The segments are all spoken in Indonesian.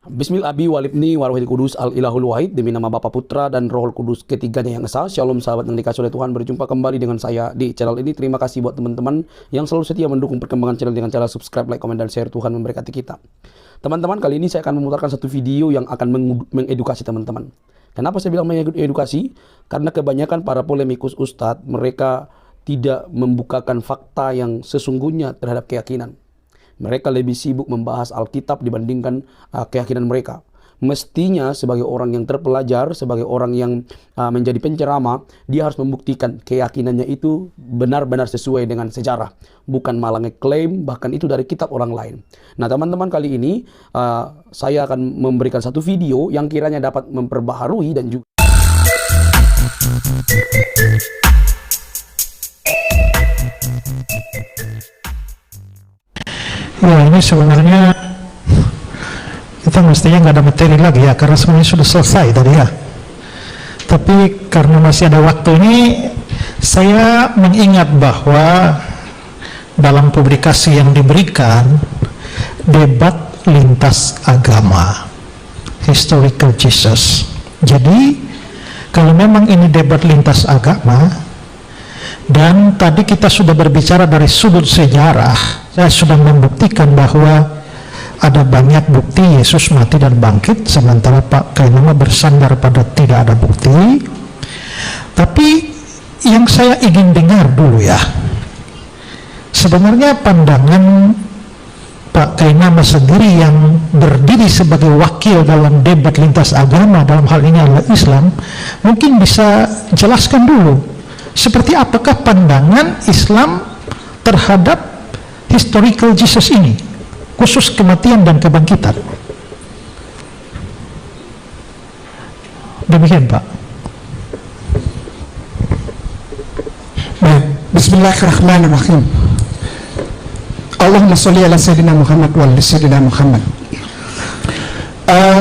Bismillah abi walibni warohil kudus al ilahul wahid, demi nama Bapa Putra dan Rohul Kudus ketiganya yang esa. Shalom sahabat yang dikasih oleh Tuhan, berjumpa kembali dengan saya di channel ini. Terima kasih buat teman-teman yang selalu setia mendukung perkembangan channel dengan cara subscribe, like, komen, dan share. Tuhan memberkati kita. Teman-teman, kali ini saya akan memutarkan satu video yang akan mengedukasi teman-teman. Kenapa saya bilang mengedukasi? Karena kebanyakan para polemikus ustadz, mereka tidak membukakan fakta yang sesungguhnya terhadap keyakinan. Mereka lebih sibuk membahas Alkitab dibandingkan keyakinan mereka. Mestinya sebagai orang yang terpelajar, sebagai orang yang menjadi penceramah, dia harus membuktikan keyakinannya itu benar-benar sesuai dengan sejarah. Bukan malah ngeklaim, bahkan itu dari kitab orang lain. Nah teman-teman, kali ini saya akan memberikan satu video yang kiranya dapat memperbaharui dan juga ya, ini sebenarnya kita mestinya nggak ada materi lagi ya, karena sebenarnya sudah selesai tadi ya. Tapi karena masih ada waktu ini, saya mengingat bahwa dalam publikasi yang diberikan, debat lintas agama, Historical Jesus. Jadi kalau memang ini debat lintas agama, dan tadi kita sudah berbicara dari sudut sejarah, saya sudah membuktikan bahwa ada banyak bukti Yesus mati dan bangkit, sementara Pak Kainama bersandar pada tidak ada bukti. Tapi yang saya ingin dengar dulu ya, sebenarnya pandangan Pak Kainama sendiri yang berdiri sebagai wakil dalam debat lintas agama, dalam hal ini adalah Islam, mungkin bisa jelaskan dulu seperti apakah pandangan Islam terhadap Historical Jesus ini, khusus kematian dan kebangkitan. Demikian Pak. Baik, bismillahirrahmanirrahim. Allahumma sholli ala sayyidina Muhammad wa ala sayyidina Muhammad.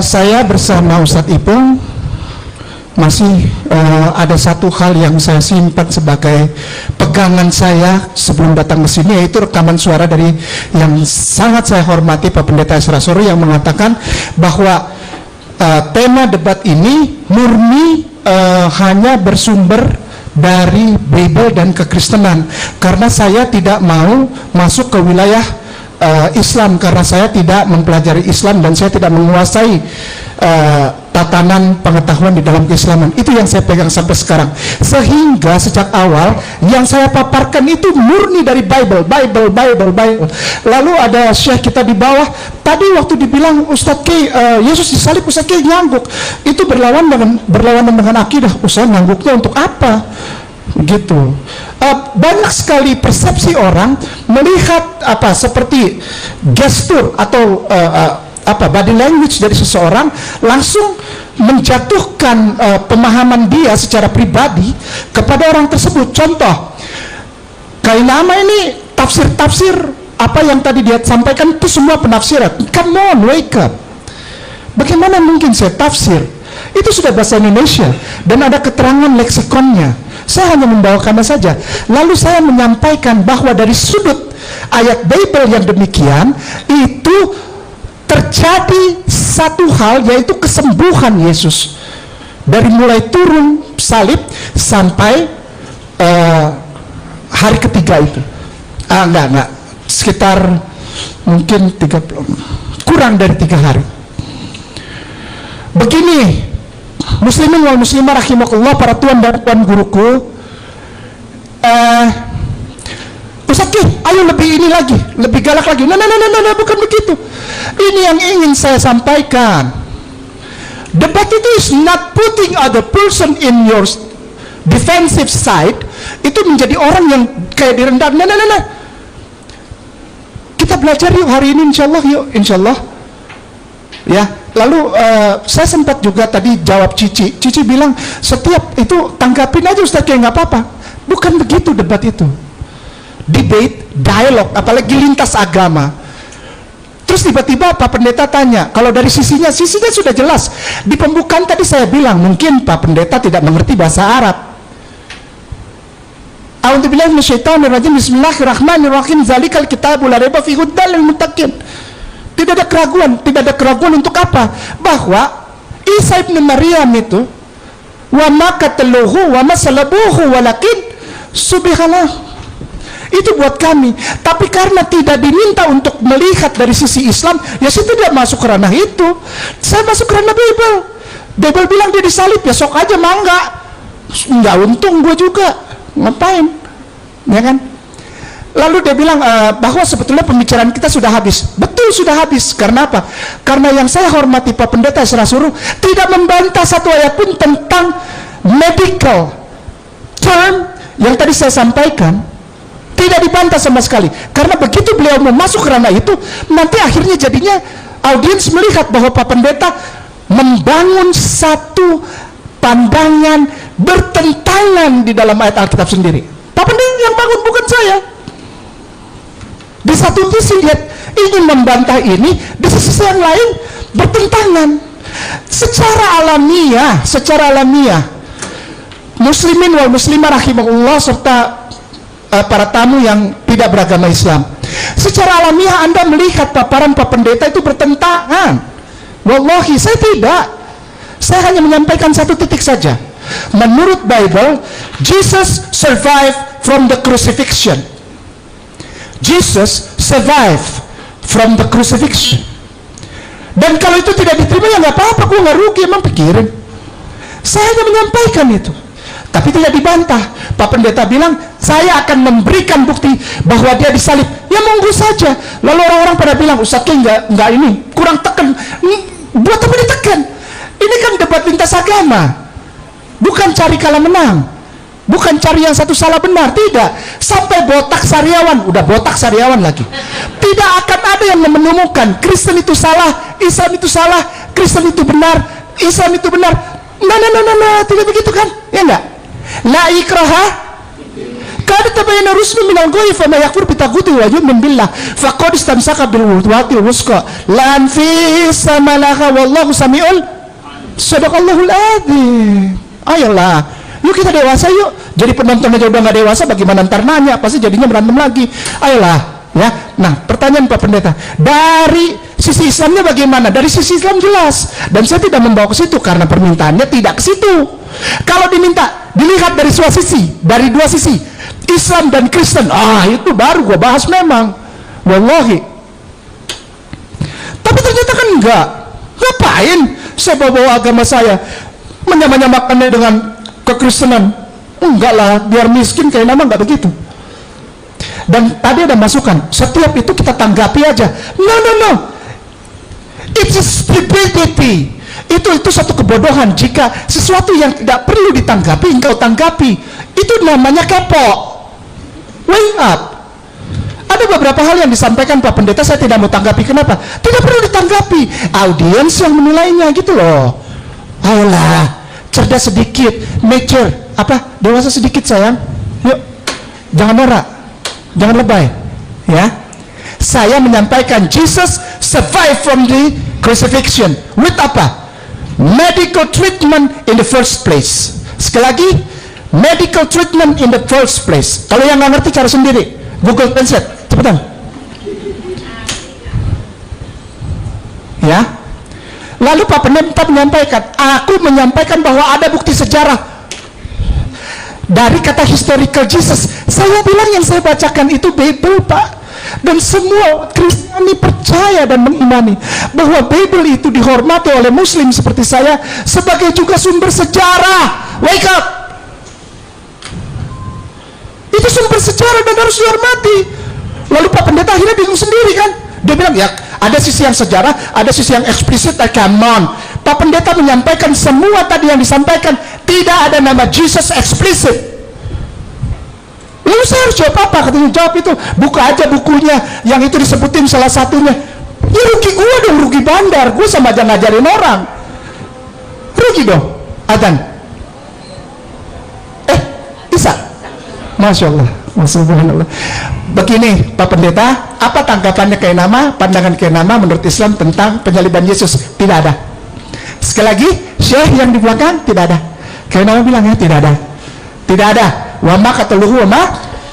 Saya bersama Ustadz Ipung masih ada satu hal yang saya simpan sebagai pegangan saya sebelum datang ke sini, yaitu rekaman suara dari yang sangat saya hormati Pak Pendeta Esra Soro, yang mengatakan bahwa tema debat ini murni hanya bersumber dari Bible dan kekristenan, karena saya tidak mau masuk ke wilayah Islam, karena saya tidak mempelajari Islam dan saya tidak menguasai tatanan pengetahuan di dalam keislaman. Itu yang saya pegang sampai sekarang, sehingga sejak awal yang saya paparkan itu murni dari Bible. Lalu ada syekh kita di bawah tadi waktu dibilang Ustadz Ki, Yesus disalib, Ustadz Ki ngangguk. Itu berlawanan dengan akidah. Ustadz ngangguknya untuk apa? Gitu. Banyak sekali persepsi orang melihat seperti gestur atau body language dari seseorang, langsung menjatuhkan pemahaman dia secara pribadi kepada orang tersebut. Contoh, Kainama ini tafsir apa yang tadi dia sampaikan itu semua penafsiran. Come on, wake up. Bagaimana mungkin saya tafsir? Itu sudah bahasa Indonesia dan ada keterangan leksikonnya. Saya hanya membawakannya saja. Lalu saya menyampaikan bahwa dari sudut ayat Bible yang demikian, itu terjadi satu hal, yaitu kesembuhan Yesus dari mulai turun salib sampai hari ketiga itu. Enggak, sekitar mungkin 30, kurang dari 3 hari. Begini, muslimin wal muslimah rahimakumullah, para tuan dan puan guruku, Ustaz Ki, ayo lebih ini lagi, lebih galak lagi. Nah, bukan begitu. Ini yang ingin saya sampaikan. Debat itu is not putting other person in your defensive side. Itu menjadi orang yang kayak direndam. Nah. Kita belajar yuk hari ini, insyaallah. Ya. Lalu saya sempat juga tadi jawab Cici. Cici bilang setiap itu tanggapin aja Ustaz Ki, nggak apa-apa. Bukan begitu debat itu. Debate, dialog, apalagi lintas agama. Terus tiba-tiba Pak Pendeta tanya, kalau dari sisinya sudah jelas. Di pembukaan tadi saya bilang, mungkin Pak Pendeta tidak mengerti bahasa Arab. A'udzubillahi minasyaitonirrajim. Bismillahirrahmanirrahim. Zalikal kitabu la raiba fihi huddal lil muttaqin. Tidak ada keraguan untuk apa? Bahwa Isa ibn Maryam itu wa ma qataluhu wa ma salabuhu walakin subhanallah. Itu buat kami. Tapi karena tidak diminta untuk melihat dari sisi Islam, ya saya tidak masuk ke ranah itu. Saya masuk ke ranah Bible. Bible bilang dia disalib, ya sok aja mangga. Nggak untung gue juga. Ngapain? Ya kan? Lalu dia bilang bahwa sebetulnya pembicaraan kita sudah habis. Betul, sudah habis. Karena apa? Karena yang saya hormati Pak Pendeta Isra Suruh tidak membantah satu ayat pun tentang medical term yang tadi saya sampaikan. Tidak dibantah sama sekali. Karena begitu beliau mau masuk ke ranah itu, nanti akhirnya jadinya audiens melihat bahwa Pak Pendeta membangun satu pandangan bertentangan di dalam ayat Alkitab sendiri. Pak Pendeta yang bangun, bukan saya. Di satu sisi dia ingin membantah ini, di sisi yang lain bertentangan. Secara alamiah, muslimin wal muslimah rahimahullah serta para tamu yang tidak beragama Islam, secara alamiah Anda melihat paparan Pak Pendeta itu bertentangan. Wallahi saya tidak. Saya hanya menyampaikan satu titik saja. Menurut Bible, Jesus survived from the crucifixion. Jesus survive from the crucifixion. Dan kalau itu tidak diterima, ya nggak apa-apa, gue nggak rugi, emang pikirin. Saya hanya menyampaikan itu, tapi tidak dibantah. Pak Pendeta bilang, saya akan memberikan bukti bahwa dia disalib. Ya monggo saja. Lalu orang-orang pada bilang, Ustaz Ki nggak ini, kurang tekan. Buat apa ditekan? Ini kan debat lintas agama, bukan cari kalah menang. Bukan cari yang satu salah benar, tidak. Sampai botak sariawan, udah botak sariawan lagi. Tidak akan ada yang menemukan Kristen itu salah, Islam itu salah, Kristen itu benar, Islam itu benar. Nah, tidak begitu kan? Ya enggak? La ikraha qad tabayyana rusulu minal ghayy fama yakfur bi taguti wa yu'min billah faqad istamsaka bil urwatil wusqa la anfisa malaha wallahu samiul sadaqallahul adzim. Ayolah, yuk kita dewasa yuk. Jadi penonton aja udah nggak dewasa, bagaimana ntar nanya? Pasti jadinya berantem lagi. Ayolah, ya. Nah, pertanyaan Pak Pendeta, dari sisi Islamnya bagaimana? Dari sisi Islam jelas. Dan saya tidak membawa ke situ karena permintaannya tidak ke situ. Kalau diminta dilihat dari dua sisi, Islam dan Kristen. Itu baru gua bahas memang. Wallahi. Tapi ternyata kan enggak. Ngapain saya bawa agama saya menyamakannya dengan kekristenan? Enggak lah, biar miskin kayak nama, enggak begitu. Dan tadi ada masukan, setiap itu kita tanggapi aja. No. It's a stupidity. Itu satu kebodohan. Jika sesuatu yang tidak perlu ditanggapi engkau tanggapi, itu namanya kepo. Wake up. Ada beberapa hal yang disampaikan Pak Pendeta saya tidak mau tanggapi. Kenapa? Tidak perlu ditanggapi. Audiens yang menilainya gitu loh. Ayolah, cerdas sedikit, mature. Dewasa sedikit sayang. Yuk, jangan norak, jangan lebay, ya. Saya menyampaikan Jesus survive from the crucifixion with apa? Medical treatment in the first place. Sekali lagi, medical treatment in the first place. Kalau yang nggak ngerti cara sendiri, Google Translate, cepetan. Ya. Lalu Pak Pendeta menyampaikan, aku menyampaikan bahwa ada bukti sejarah dari kata historical Jesus. Saya bilang yang saya bacakan itu Bible, Pak. Dan semua Kristiani percaya dan mengimani bahwa Bible itu dihormati oleh Muslim seperti saya sebagai juga sumber sejarah. Wake up! Itu sumber sejarah dan harus dihormati. Lalu Pak Pendeta akhirnya bingung sendiri kan? Dia bilang, ya ada sisi yang sejarah, ada sisi yang eksplisit. Come on. Pak Pendeta menyampaikan semua tadi yang disampaikan, tidak ada nama Jesus eksplisit. Lalu saya harus jawab apa? Katanya jawab itu, buka aja bukunya yang itu disebutin salah satunya. Ya rugi gue dong, rugi bandar. Gue sama aja ngajarin orang, rugi dong. Adzan. Bisa. Masya Allah. Subhanallah. Begini Pak Pendeta, apa tanggapannya kayak nama, pandangan kayak nama menurut Islam tentang penyaliban Yesus? Tidak ada. Sekali lagi, Syekh yang di belakang tidak ada. Kayak nama bilang ya tidak ada. Tidak ada. Wa ma qataluhu wa ma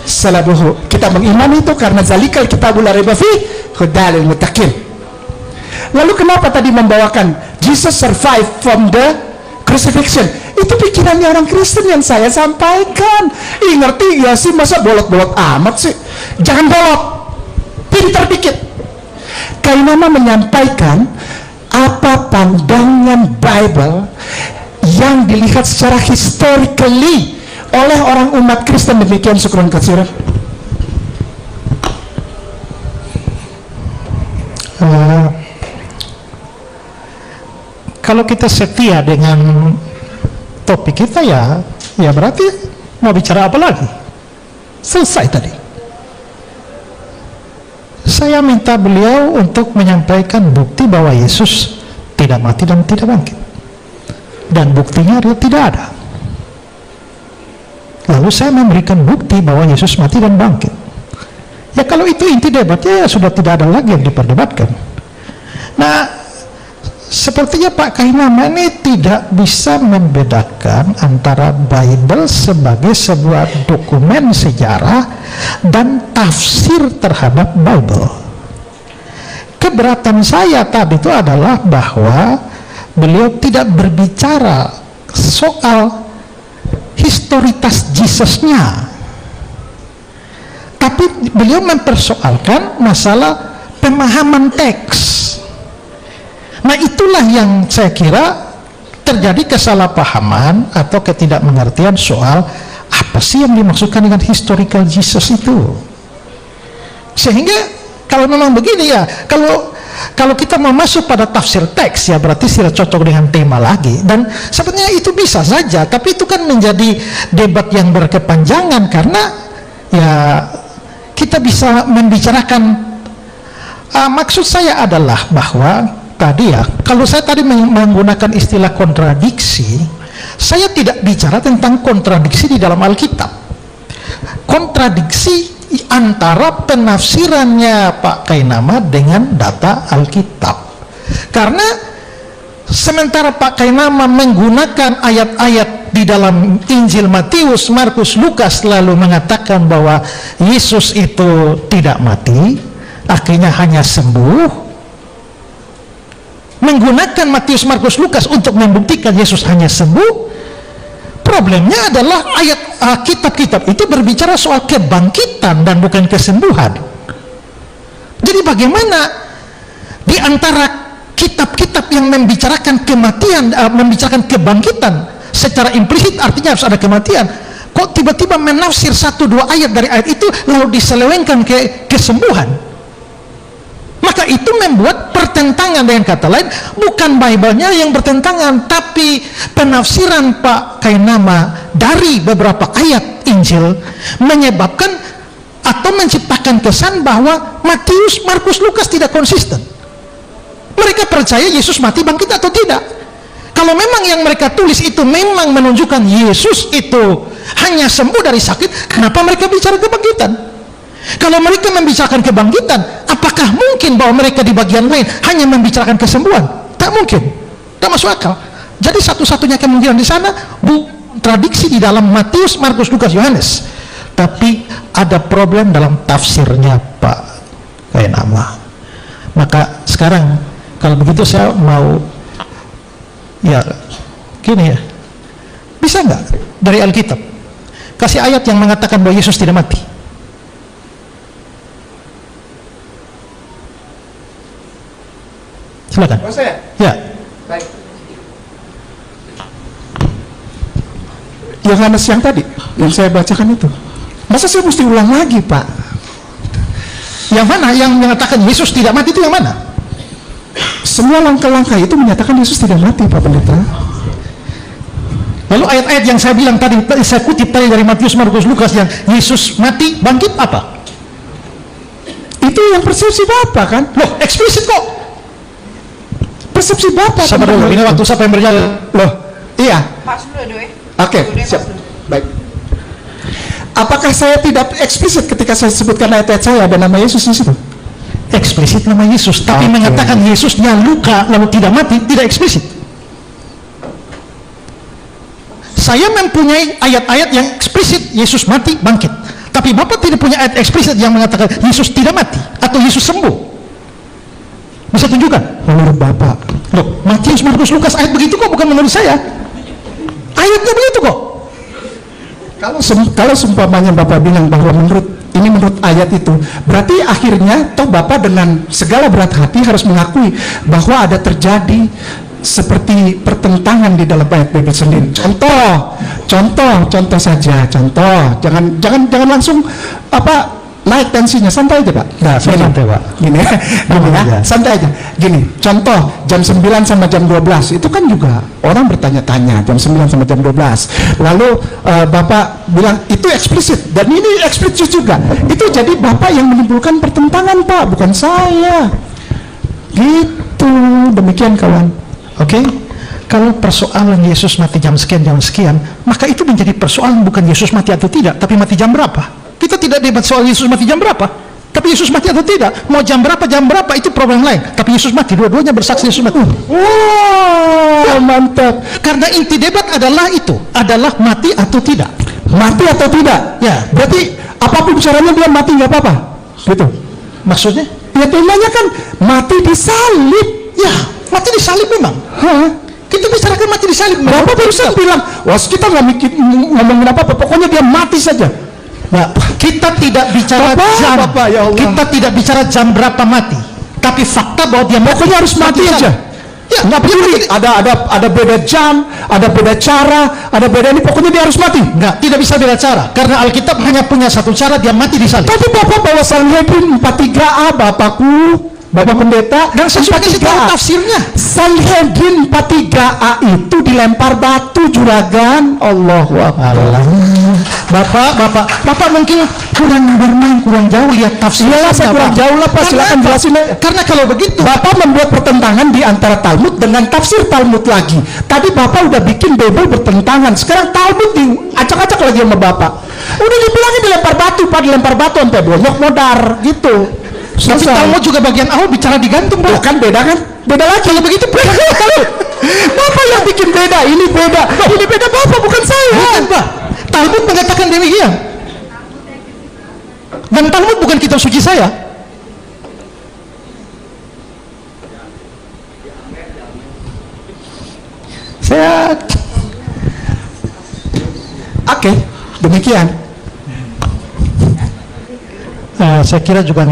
salabuhu. Kita mengimani itu karena zalikal kitabul la raiba fi hudalil muttaqin. Lalu kenapa tadi membawakan Jesus survived from the crucifixion? Itu pikirannya orang Kristen yang saya sampaikan. Ngerti ya sih, masa bolot-bolot amat sih? Jangan bolot, pintar dikit. Kainama menyampaikan apa pandangan Bible yang dilihat secara historically oleh orang umat Kristen. Demikian, syukron katsiran. Kalau kita setia dengan topik kita, ya berarti mau bicara apa lagi? Selesai tadi. Saya minta beliau untuk menyampaikan bukti bahwa Yesus tidak mati dan tidak bangkit, dan buktinya dia tidak ada. Lalu saya memberikan bukti bahwa Yesus mati dan bangkit. Ya kalau itu inti debatnya, ya sudah tidak ada lagi yang diperdebatkan. Nah, sepertinya Pak Kainama ini tidak bisa membedakan antara Bible sebagai sebuah dokumen sejarah dan tafsir terhadap Bible. Keberatan saya tadi itu adalah bahwa beliau tidak berbicara soal historitas Yesusnya, tapi beliau mempersoalkan masalah pemahaman teks. Nah, itulah yang saya kira terjadi kesalahpahaman atau ketidakmengertian soal apa sih yang dimaksudkan dengan historical Jesus itu. Sehingga kalau memang begini, ya kalau kita mau masuk pada tafsir teks, ya berarti tidak cocok dengan tema lagi. Dan sebenarnya itu bisa saja, tapi itu kan menjadi debat yang berkepanjangan, karena ya kita bisa membicarakan maksud saya adalah bahwa tadi, ya kalau saya tadi menggunakan istilah kontradiksi, saya tidak bicara tentang kontradiksi di dalam Alkitab. Kontradiksi antara penafsirannya Pak Kainama dengan data Alkitab. Karena sementara Pak Kainama menggunakan ayat-ayat di dalam Injil Matius, Markus, Lukas, lalu mengatakan bahwa Yesus itu tidak mati, akhirnya hanya sembuh, menggunakan Matius, Markus, Lukas untuk membuktikan Yesus hanya sembuh. Problemnya adalah ayat kitab-kitab itu berbicara soal kebangkitan dan bukan kesembuhan. Jadi bagaimana di antara kitab-kitab yang membicarakan kematian, membicarakan kebangkitan secara implisit, artinya harus ada kematian, kok tiba-tiba menafsir 1-2 ayat dari ayat itu lalu diselewengkan ke kesembuhan? Maka itu membuat pertentangan. Dengan kata lain, bukan Bible-nya yang bertentangan, tapi penafsiran Pak Kainama dari beberapa ayat Injil menyebabkan atau menciptakan kesan bahwa Matius, Markus, Lukas tidak konsisten. Mereka percaya Yesus mati bangkit atau tidak. Kalau memang yang mereka tulis itu memang menunjukkan Yesus itu hanya sembuh dari sakit, kenapa mereka bicara kebangkitan? Kalau mereka membicarakan kebangkitan, apakah mungkin bahwa mereka di bagian lain hanya membicarakan kesembuhan? Tak mungkin, tak masuk akal. Jadi satu-satunya kemungkinan di sana tradiksi di dalam Matius, Markus, Lukas, Yohanes. Tapi ada problem dalam tafsirnya Pak Kainama. Maka sekarang kalau begitu saya mau, ya gini ya, bisa nggak dari Alkitab kasih ayat yang mengatakan bahwa Yesus tidak mati? Silakan. Oh, saya? Ya. Baik. Yohanes yang tadi yang saya bacakan itu, masa saya mesti ulang lagi, Pak? Yang mana yang mengatakan Yesus tidak mati itu yang mana? Semua langkah-langkah itu menyatakan Yesus tidak mati, Pak Pendeta. Lalu ayat-ayat yang saya bilang tadi, saya kutip tadi dari Matius, Markus, Lukas, yang Yesus mati bangkit apa? Itu yang persepsi Bapak kan? Loh, eksplisit kok. Persepsi Bapak. Sabar dulu, ini waktu siapa yang berjalan? Loh, iya. Pas dulu, Oke, siap. Baik. Apakah saya tidak eksplisit ketika saya sebutkan ayat-ayat saya ada nama Yesus di situ? Eksplisit nama Yesus, tapi mengatakan Yesusnya luka lalu tidak mati, tidak eksplisit. Saya mempunyai ayat-ayat yang eksplisit Yesus mati bangkit, tapi Bapak tidak punya ayat eksplisit yang mengatakan Yesus tidak mati atau Yesus sembuh. Bisa tunjukkan? Menurut Bapak. Loh, Matius, Markus, Lukas, ayat begitu kok, bukan menurut saya. Ayatnya begitu kok. Kalau seumpamanya Bapak bilang bahwa menurut ayat itu, berarti akhirnya toh Bapak dengan segala berat hati harus mengakui bahwa ada terjadi seperti pertentangan di dalam ayat Bible sendiri. Contoh saja, jangan langsung naik tensinya, santai aja Pak. Nah, saya santai Pak. Gini ya, santai aja. Gini, contoh jam 9 sama jam 12 itu kan juga orang bertanya-tanya jam 9 sama jam 12. Lalu Bapak bilang itu eksplisit dan ini eksplisit juga. Itu jadi Bapak yang menimbulkan pertentangan Pak, bukan saya. Gitu, demikian kawan. Oke? Kalau persoalan Yesus mati jam sekian, maka itu menjadi persoalan bukan Yesus mati atau tidak, tapi mati jam berapa. Kita tidak debat soal Yesus mati jam berapa, tapi Yesus mati atau tidak. Mau jam berapa itu problem lain. Tapi Yesus mati, dua-duanya bersaksi Yesus mati. Wow, mantap. Karena inti debat adalah itu, adalah mati atau tidak. Mati atau tidak? Ya, berarti apapun caranya dia mati nggak apa-apa. Gitu. Maksudnya? Ya temanya kan mati disalib. Ya, mati disalib memang. Kita bicarakan mati disalib. Bapak barusan bilang, wah kita nggak ngomongin apa-apa, pokoknya dia mati saja. Nah, kita tidak bicara jam. Ya Allah. Kita tidak bicara jam berapa mati, tapi fakta bahwa dia pokoknya harus mati aja. Ya, nggak peduli. Ada beda jam, ada beda cara, ada beda ini. Pokoknya dia harus mati. Nggak, tidak bisa beda cara. Karena Alkitab hanya punya satu cara, dia mati disalib. Tapi Bapak bawa Sanhedrin 43A, Bapakku, Bapak Pendeta, dan saya tahu tafsirnya. Sanhedrin 43A itu dilempar batu juragan. Allahu Akbar. Bapak mungkin kurang bermain, kurang jauh lihat tafsir. Iyalah, saya kurang jauh lah Pak, silakan jelasin. Karena kalau begitu Bapak membuat pertentangan di antara Talmud dengan tafsir Talmud lagi. Tadi Bapak udah bikin Bible bertentangan, sekarang Talmud diacak-acak lagi sama Bapak. Udah dibilangin dilempar batu Pak, dilempar batu sampai bonyok modar gitu. tapi Talmud juga bagian awal bicara digantung Pak. Kan beda kan? Beda lagi. Kalau begitu beda. Bapak yang bikin beda, ini beda. Ini beda Bapak, bukan saya. Bukan Pak. Talmud mengatakan demikian. Dan Talmud bukan kitab suci saya. Oke, demikian. Saya kira juga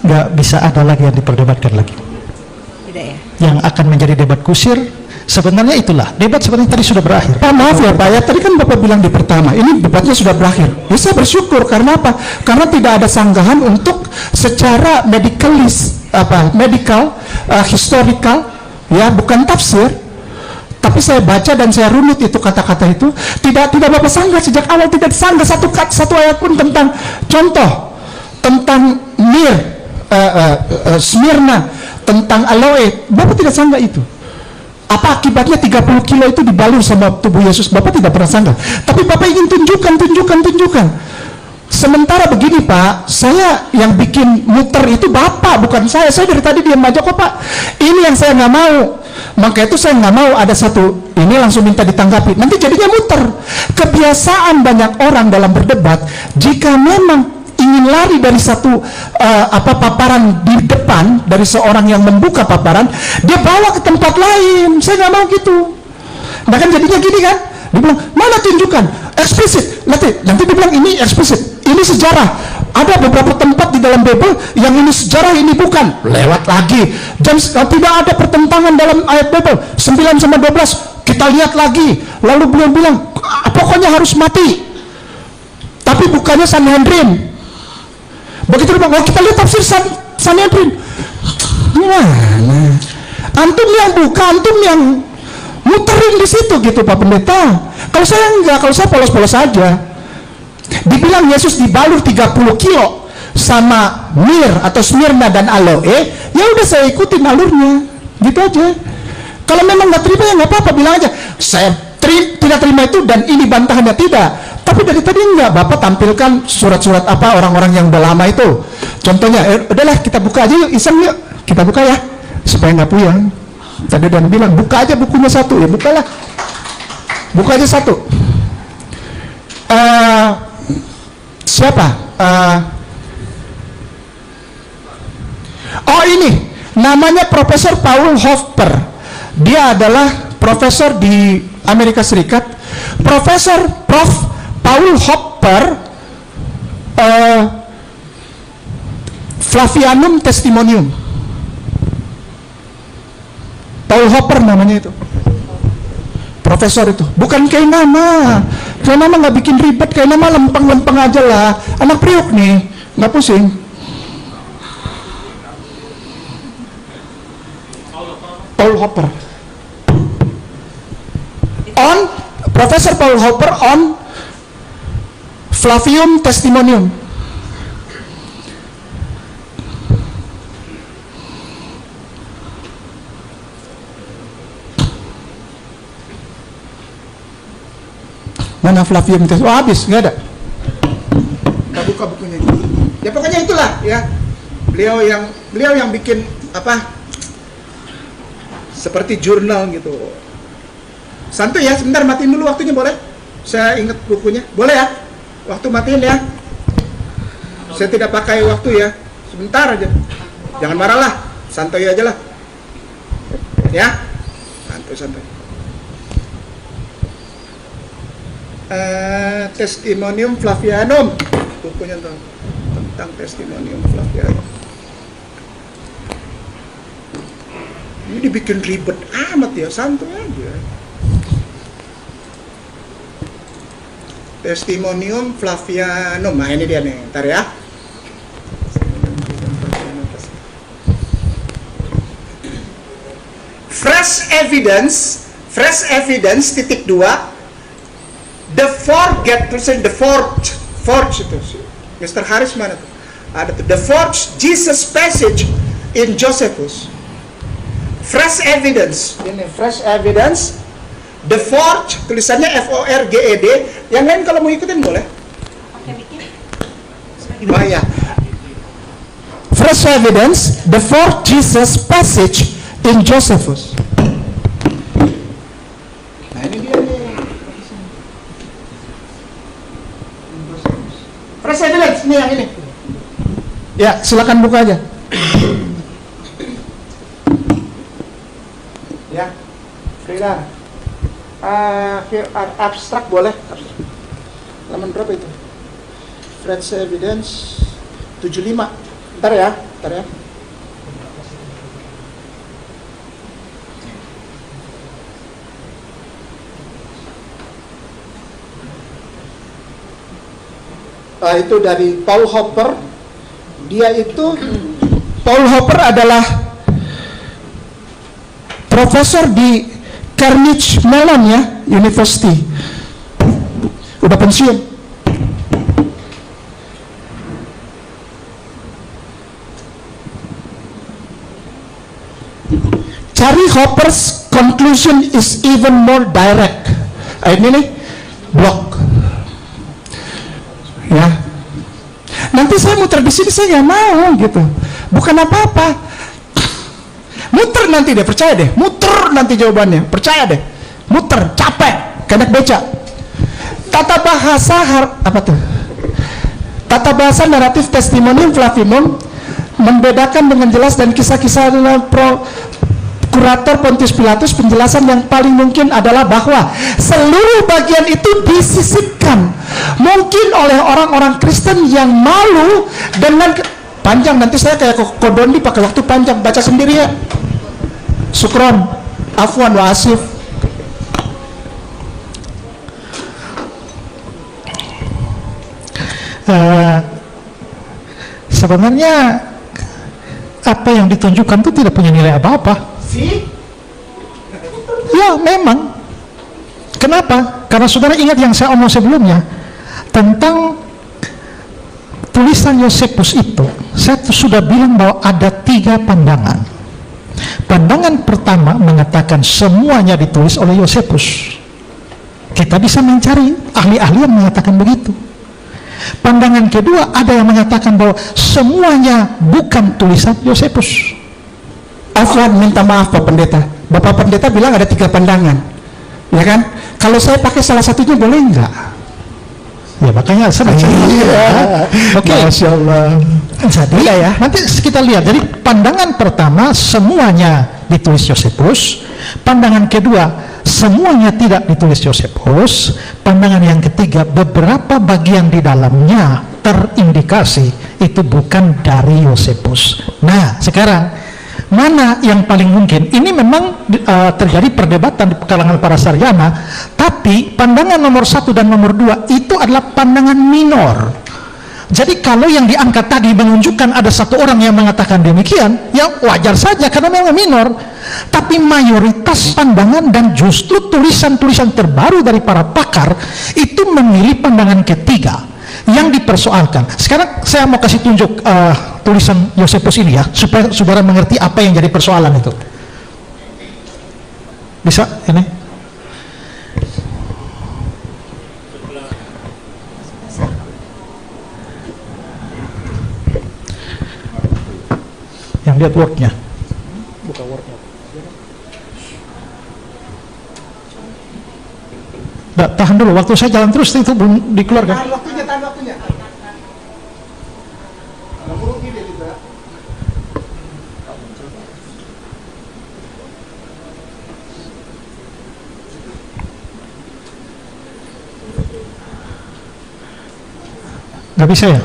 nggak bisa ada lagi yang diperdebatkan lagi. Tidak ya? Yang akan menjadi debat kusir sebenarnya itulah debat sebenarnya tadi sudah berakhir. Maaf ya Pak ya, tadi kan Bapak bilang di pertama ini debatnya sudah berakhir. Ya saya bersyukur karena apa? Karena tidak ada sanggahan untuk secara historical ya, bukan tafsir. Tapi saya baca dan saya runut itu kata-kata itu, tidak Bapak sanggah sejak awal, tidak sanggah satu ayat pun tentang contoh tentang Smyrna, tentang aloe. Bapak tidak sanggah itu. Apa akibatnya 30 kilo itu dibalur sama tubuh Yesus? Bapak tidak pernah sanggah. Tapi Bapak ingin tunjukkan. Sementara begini Pak, saya yang bikin muter itu Bapak, bukan saya. Saya dari tadi diam aja kok Pak. Ini yang saya nggak mau. Maka itu saya nggak mau ada satu ini langsung minta ditanggapi. Nanti jadinya muter. Kebiasaan banyak orang dalam berdebat, jika memang ingin lari dari satu paparan di depan dari seorang yang membuka paparan, dia bawa ke tempat lain. Saya nggak mau gitu. Nah kan jadinya gini kan, dia bilang mana tunjukkan eksplisit, nanti dia bilang ini eksplisit, ini sejarah. Ada beberapa tempat di dalam Bible yang ini sejarah, ini bukan. Lewat lagi. Tidak ada pertentangan dalam ayat Bible 9 sama 12. Kita lihat lagi. Lalu beliau bilang pokoknya harus mati. Tapi bukannya Sanhedrin. Begitu dia bilang, kita lihat tafsir Sanhedrin. Gimana? Antum yang buka, antum yang muterin di situ gitu Pak Pendeta. Kalau saya enggak, kalau saya polos-polos saja. Dibilang Yesus dibalur 30 kilo sama atau Smyrna dan aloe, ya udah saya ikutin alurnya, gitu aja. Kalau memang nggak terima ya nggak apa-apa, bilang aja saya tidak terima itu dan ini bantahannya tidak. Tapi dari tadi enggak, Bapak tampilkan surat-surat apa orang-orang yang udah lama itu. Contohnya, udahlah kita buka aja yuk, iseng yuk, kita buka ya, supaya nggak puyeng. Tadi dan bilang buka aja bukunya satu, ya bukalah, buka aja satu. Siapa? Oh ini namanya Profesor Paul Hoffer. Dia adalah profesor di Amerika Serikat. Prof. Paul Hoffer, Flavianum Testimonium. Paul Hoffer namanya itu. Profesor itu. Bukan kayak nama. Kayak nama nggak bikin ribet, kayak nama lempeng-lempeng aja lah. Anak priuk nih, nggak pusing. Paul Hoffer. Profesor Paul Hoffer on Flavium Testimonium. Mana Flavium Testimonium? Oh, habis, nggak ada. Kita buka bukunya. Ya pokoknya itulah ya. Beliau yang bikin apa? Seperti jurnal gitu. Santuy ya, sebentar matiin dulu waktunya, boleh? Saya ingat bukunya, boleh ya? Waktu matiin ya. Saya tidak pakai waktu ya, sebentar aja. Jangan marah lah, santuy aja lah. Ya, santuy. Testimonium Flavianum, bukunya tentang Testimonium Flavianum. Ini dibikin ribet amat ya, santuy aja. Testimonium Flavianum. Nah ini dia nih, ntar ya. Fresh evidence titik 2. The fourth itu. Mr. Harris mana tuh? Ada tuh. The fourth Jesus passage in Josephus. Fresh evidence. Ini fresh evidence. The Forge, tulisannya FORGED. Yang lain kalau mau ikutin boleh. Oh ya. Fresh evidence, the fourth Jesus passage in Josephus. Nah ini dia nih. Fresh evidence, ini yang ini. Ya, silakan buka aja. Ya, Frida. Abstrak boleh. Halaman berapa itu? Fresh evidence 75. Ntar ya. Itu dari Paul Hoffer. Paul Hoffer adalah profesor di Carnegie Mellon ya, University. Udah pensiun. Cari Hoffer's conclusion is even more direct. Ini nih, blog. Ya. Nanti saya muter di sini, saya nggak mau gitu. Bukan apa-apa. Muter nanti deh, percaya deh. Muter nanti jawabannya, percaya deh. Muter, capek, kayak beca. Tata bahasa naratif Testimonium Flavianum membedakan dengan jelas dan kisah-kisah kurator Pontius Pilatus. Penjelasan yang paling mungkin adalah bahwa seluruh bagian itu disisipkan, mungkin oleh orang-orang Kristen yang malu dengan panjang. Nanti saya kayak Kodondi pakai waktu panjang, baca sendiri ya. Sukron, afwan wa asif. Sebenarnya apa yang ditunjukkan itu tidak punya nilai apa-apa. Ya memang. Kenapa? Karena saudara ingat yang saya omong sebelumnya tentang tulisan Yosefus itu. Saya sudah bilang bahwa ada 3 pandangan. Pandangan pertama mengatakan semuanya ditulis oleh Yosefus. Kita bisa mencari ahli-ahli yang mengatakan begitu. Pandangan kedua ada yang mengatakan bahwa semuanya bukan tulisan Yosefus. Afwan, minta maaf Pak Pendeta. Bapak Pendeta bilang ada 3 pandangan. Ya kan? Kalau saya pakai salah satunya boleh enggak? Ya makanya saya baca. Oke. Masya Allah. Jadi ya, nanti kita lihat. Jadi pandangan pertama semuanya ditulis Yosefus, pandangan kedua semuanya tidak ditulis Yosefus, pandangan yang ketiga beberapa bagian di dalamnya terindikasi itu bukan dari Yosefus. Nah, sekarang mana yang paling mungkin? Ini memang terjadi perdebatan di kalangan para sarjana, tapi pandangan nomor 1 dan nomor 2 itu adalah pandangan minor. Jadi kalau yang diangkat tadi menunjukkan ada satu orang yang mengatakan demikian, ya wajar saja karena memang minor. Tapi mayoritas pandangan dan justru tulisan-tulisan terbaru dari para pakar itu memilih pandangan ketiga yang dipersoalkan. Sekarang saya mau kasih tunjuk tulisan Yosefus ini ya, supaya saudara mengerti apa yang jadi persoalan itu. Bisa ini? Yang lihat Word-nya. Buka Word-nya. Nah, tahan dulu, waktu saya jalan terus itu belum dikeluarkan. Tahan waktunya. Nggak bisa ya?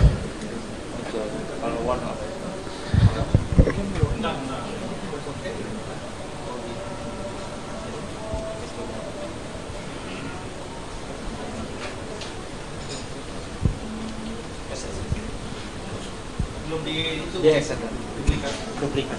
Duplikat.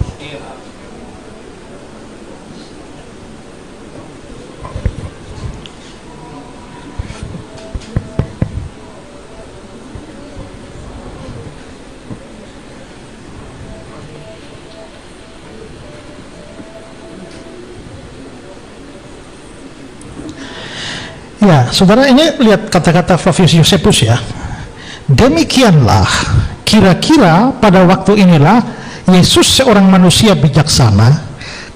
Ya, saudara ini lihat kata-kata Flavius Josephus ya. Demikianlah kira-kira pada waktu inilah Yesus seorang manusia bijaksana,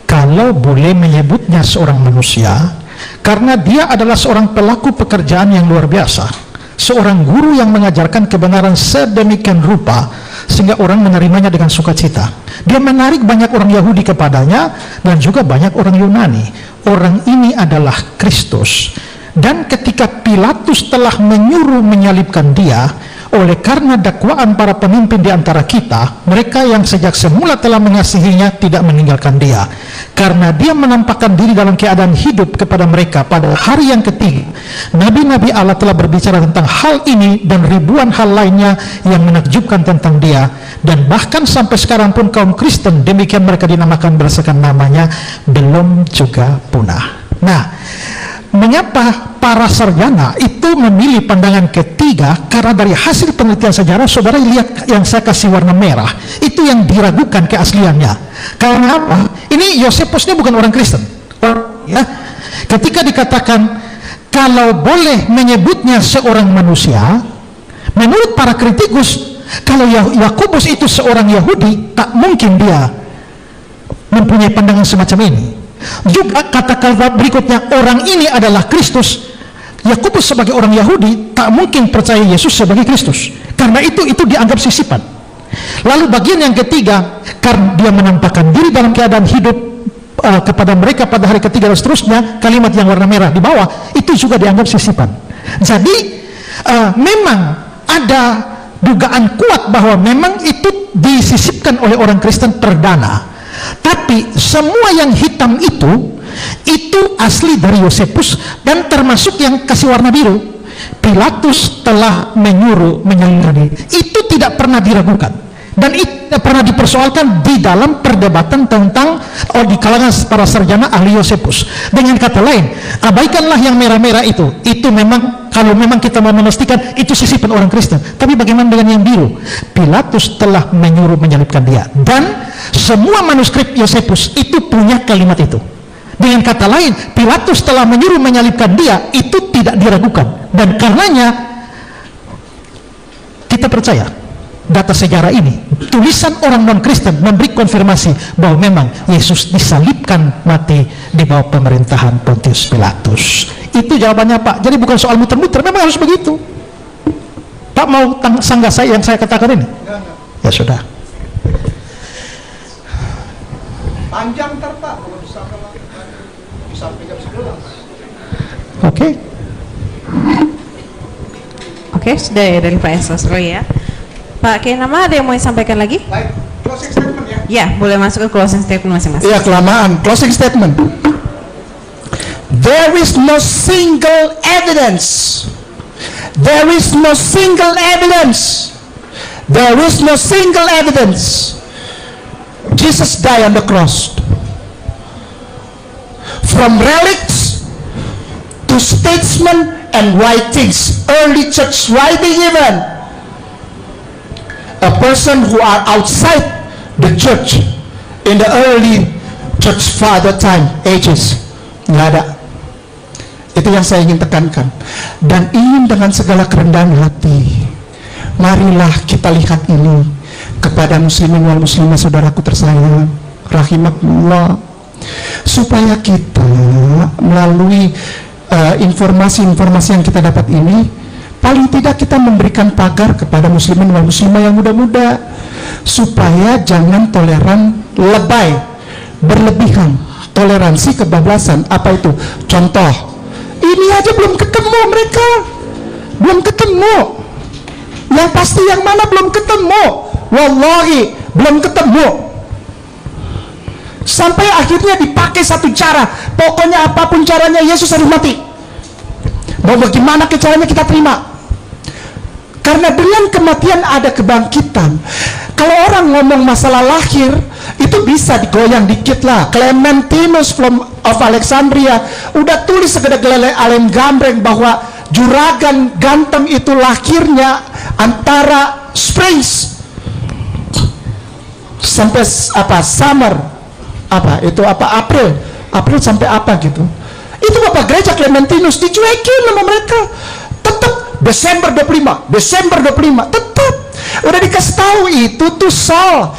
kalau boleh menyebutnya seorang manusia, karena dia adalah seorang pelaku pekerjaan yang luar biasa, seorang guru yang mengajarkan kebenaran sedemikian rupa sehingga orang menerimanya dengan sukacita. Dia menarik banyak orang Yahudi kepadanya dan juga banyak orang Yunani. Orang ini adalah Kristus. Dan ketika Pilatus telah menyuruh menyalibkan dia, oleh karena dakwaan para pemimpin di antara kita, mereka yang sejak semula telah mengasihinya tidak meninggalkan dia. Karena dia menampakkan diri dalam keadaan hidup kepada mereka pada hari yang ketiga. Nabi-nabi Allah telah berbicara tentang hal ini dan ribuan hal lainnya yang menakjubkan tentang dia. Dan bahkan sampai sekarang pun kaum Kristen, demikian mereka dinamakan berdasarkan namanya, belum juga punah. Nah, mengapa para sarjana itu memilih pandangan ketiga? Karena dari hasil penelitian sejarah, saudara lihat yang saya kasih warna merah, itu yang diragukan keasliannya. Karena apa? Ini Yosefus ini bukan orang Kristen. Ya. Ketika dikatakan kalau boleh menyebutnya seorang manusia, menurut para kritikus, kalau Yakobus itu seorang Yahudi, tak mungkin dia mempunyai pandangan semacam ini. Juga kata-kata berikutnya, orang ini adalah Kristus. Yakobus sebagai orang Yahudi tak mungkin percaya Yesus sebagai Kristus, karena itu dianggap sisipan. Lalu bagian yang ketiga, karena dia menampakkan diri dalam keadaan hidup kepada mereka pada hari ketiga dan seterusnya, kalimat yang warna merah di bawah itu juga dianggap sisipan. Jadi memang ada dugaan kuat bahwa memang itu disisipkan oleh orang Kristen perdana. Tapi semua yang hitam itu asli dari Yosefus, dan termasuk yang kasih warna biru, Pilatus telah menyuruh menyalibkan. Itu tidak pernah diragukan dan itu tidak pernah dipersoalkan di dalam perdebatan tentang di kalangan para sarjana ahli Yosefus. Dengan kata lain, abaikanlah yang merah-merah itu memang, kalau memang kita mau memastikan itu sisipan orang Kristen. Tapi bagaimana dengan yang biru? Pilatus telah menyuruh menyalibkan dia, dan semua manuskrip Yosefus itu punya kalimat itu. Dengan kata lain, Pilatus telah menyuruh menyalibkan dia, itu tidak diragukan. Dan karenanya kita percaya data sejarah ini, tulisan orang non-Kristen memberi konfirmasi bahwa memang Yesus disalibkan mati di bawah pemerintahan Pontius Pilatus. Itu jawabannya, Pak. Jadi bukan soal muter-muter, memang harus begitu. Pak mau sanggah saya yang saya katakan ini? Ya sudah. Panjang ntar Pak, kalau sampai jam 11. Oke. Oke, sudah ya dari Pak Esosro ya. Pak Kenama, ada yang mau disampaikan lagi? Baik, closing statement ya. Ya, boleh masuk ke closing statement masing-masing. Iya, kelamaan. Closing statement. There is no single evidence. There is no single evidence. There is no single evidence. Jesus died on the cross. From relics to statesmen and writings, early church writing even, a person who are outside the church in the early church father time ages, nggak ada. Itu yang saya ingin tekankan, dan ingin dengan segala kerendahan hati, marilah kita lihat ini kepada muslimin wal muslimah saudaraku tersayang rahimakumullah, supaya kita melalui informasi-informasi yang kita dapat ini, paling tidak kita memberikan pagar kepada muslimin wal muslimah yang muda-muda, supaya jangan toleran lebay, berlebihan, toleransi kebablasan. Apa itu? Contoh, ini aja belum ketemu mereka, belum ketemu. Yang pasti yang mana belum ketemu, wallahi belum ketemu. Sampai akhirnya dipakai satu cara, pokoknya apapun caranya Yesus harus mati. Mau bagaimana caranya kita terima? Karena dengan kematian ada kebangkitan. Kalau orang ngomong masalah lahir, itu bisa digoyang dikit lah. Clementinus of Alexandria udah tulis segede-gede alem gambreng bahwa juragan ganteng itu lahirnya antara springs sampai summer, April sampai apa gitu. Itu Bapak Gereja Clementinus dicuekin sama mereka. Tetap Desember 25 tetap udah dikasih tahu itu tuh Sol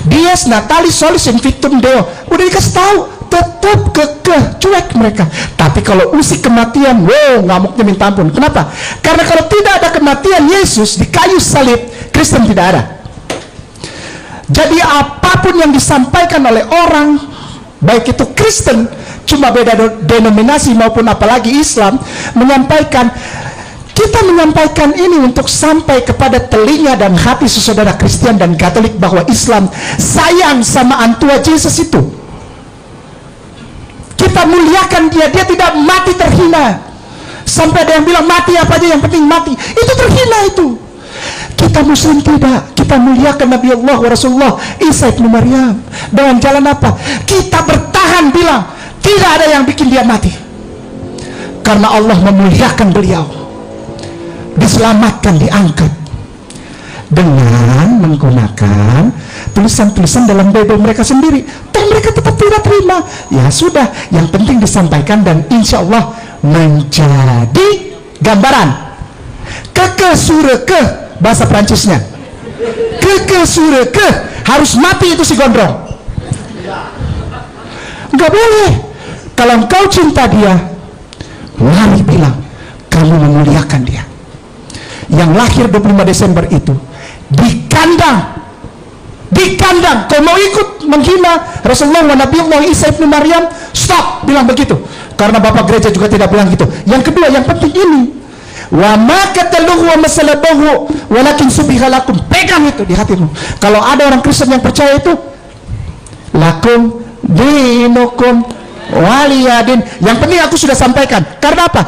Dies Natalis Solis Invictum Deo, udah dikasih tahu, tetap kekeh, cuek mereka. Tapi kalau usik kematian, wow, ngamuknya minta ampun. Kenapa? Karena kalau tidak ada kematian Yesus di kayu salib, Kristen tidak ada. Jadi apapun yang disampaikan oleh orang, baik itu Kristen, cuma beda denominasi maupun apalagi Islam, kita menyampaikan ini untuk sampai kepada telinga dan hati saudara Kristen dan Katolik bahwa Islam sayang sama antua Yesus itu. Kita muliakan dia tidak mati terhina. Sampai ada yang bilang mati apa aja yang penting mati, itu terhina itu. Kita muslim tidak, kita muliakan Nabi Allah wa Rasulullah Isa ibn Maryam. Dengan jalan apa? Kita bertahan bilang tidak ada yang bikin dia mati, karena Allah memuliakan beliau, diselamatkan, diangkat dengan menggunakan tulisan-tulisan dalam Bible mereka sendiri. Dan mereka tetap tidak terima. Ya sudah, yang penting disampaikan dan insya Allah menjadi gambaran. Keke sureke bahasa Prancisnya, keke sureke, harus mati itu si gondrong. Nggak boleh. Kalau engkau cinta dia, mari bilang kamu memuliakan dia. Yang lahir 25 Desember itu di kandang, kau mau ikut menghina Rasulullah wa Nabi Allah Isa ibn Maryam, stop, bilang begitu. Karena Bapak Gereja juga tidak bilang gitu. Yang kedua, yang penting ini, wa ma qataluhu wa masalabahu walakin subiha lakum, pegang itu di hatimu. Kalau ada orang Kristen yang percaya itu, lakum dinukum waliyadin, yang penting aku sudah sampaikan. Karena apa?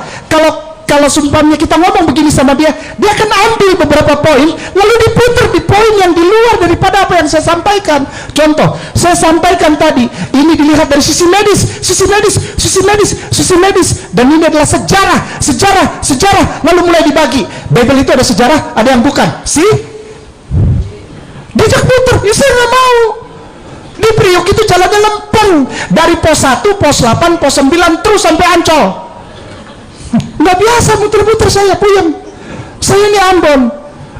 Kalau sumpahnya kita ngomong begini sama dia akan ambil beberapa poin lalu diputar di poin yang di luar daripada apa yang saya sampaikan. Contoh, saya sampaikan tadi, ini dilihat dari sisi medis, dan ini adalah sejarah, lalu mulai dibagi. Bible itu ada sejarah, ada yang bukan. Dijak putar, ya saya nggak mau. Di Priok itu jalannya lempeng dari pos 1, pos 8, pos 9 terus sampai Ancol. Nggak biasa muter-muter, saya puyeng. Saya ini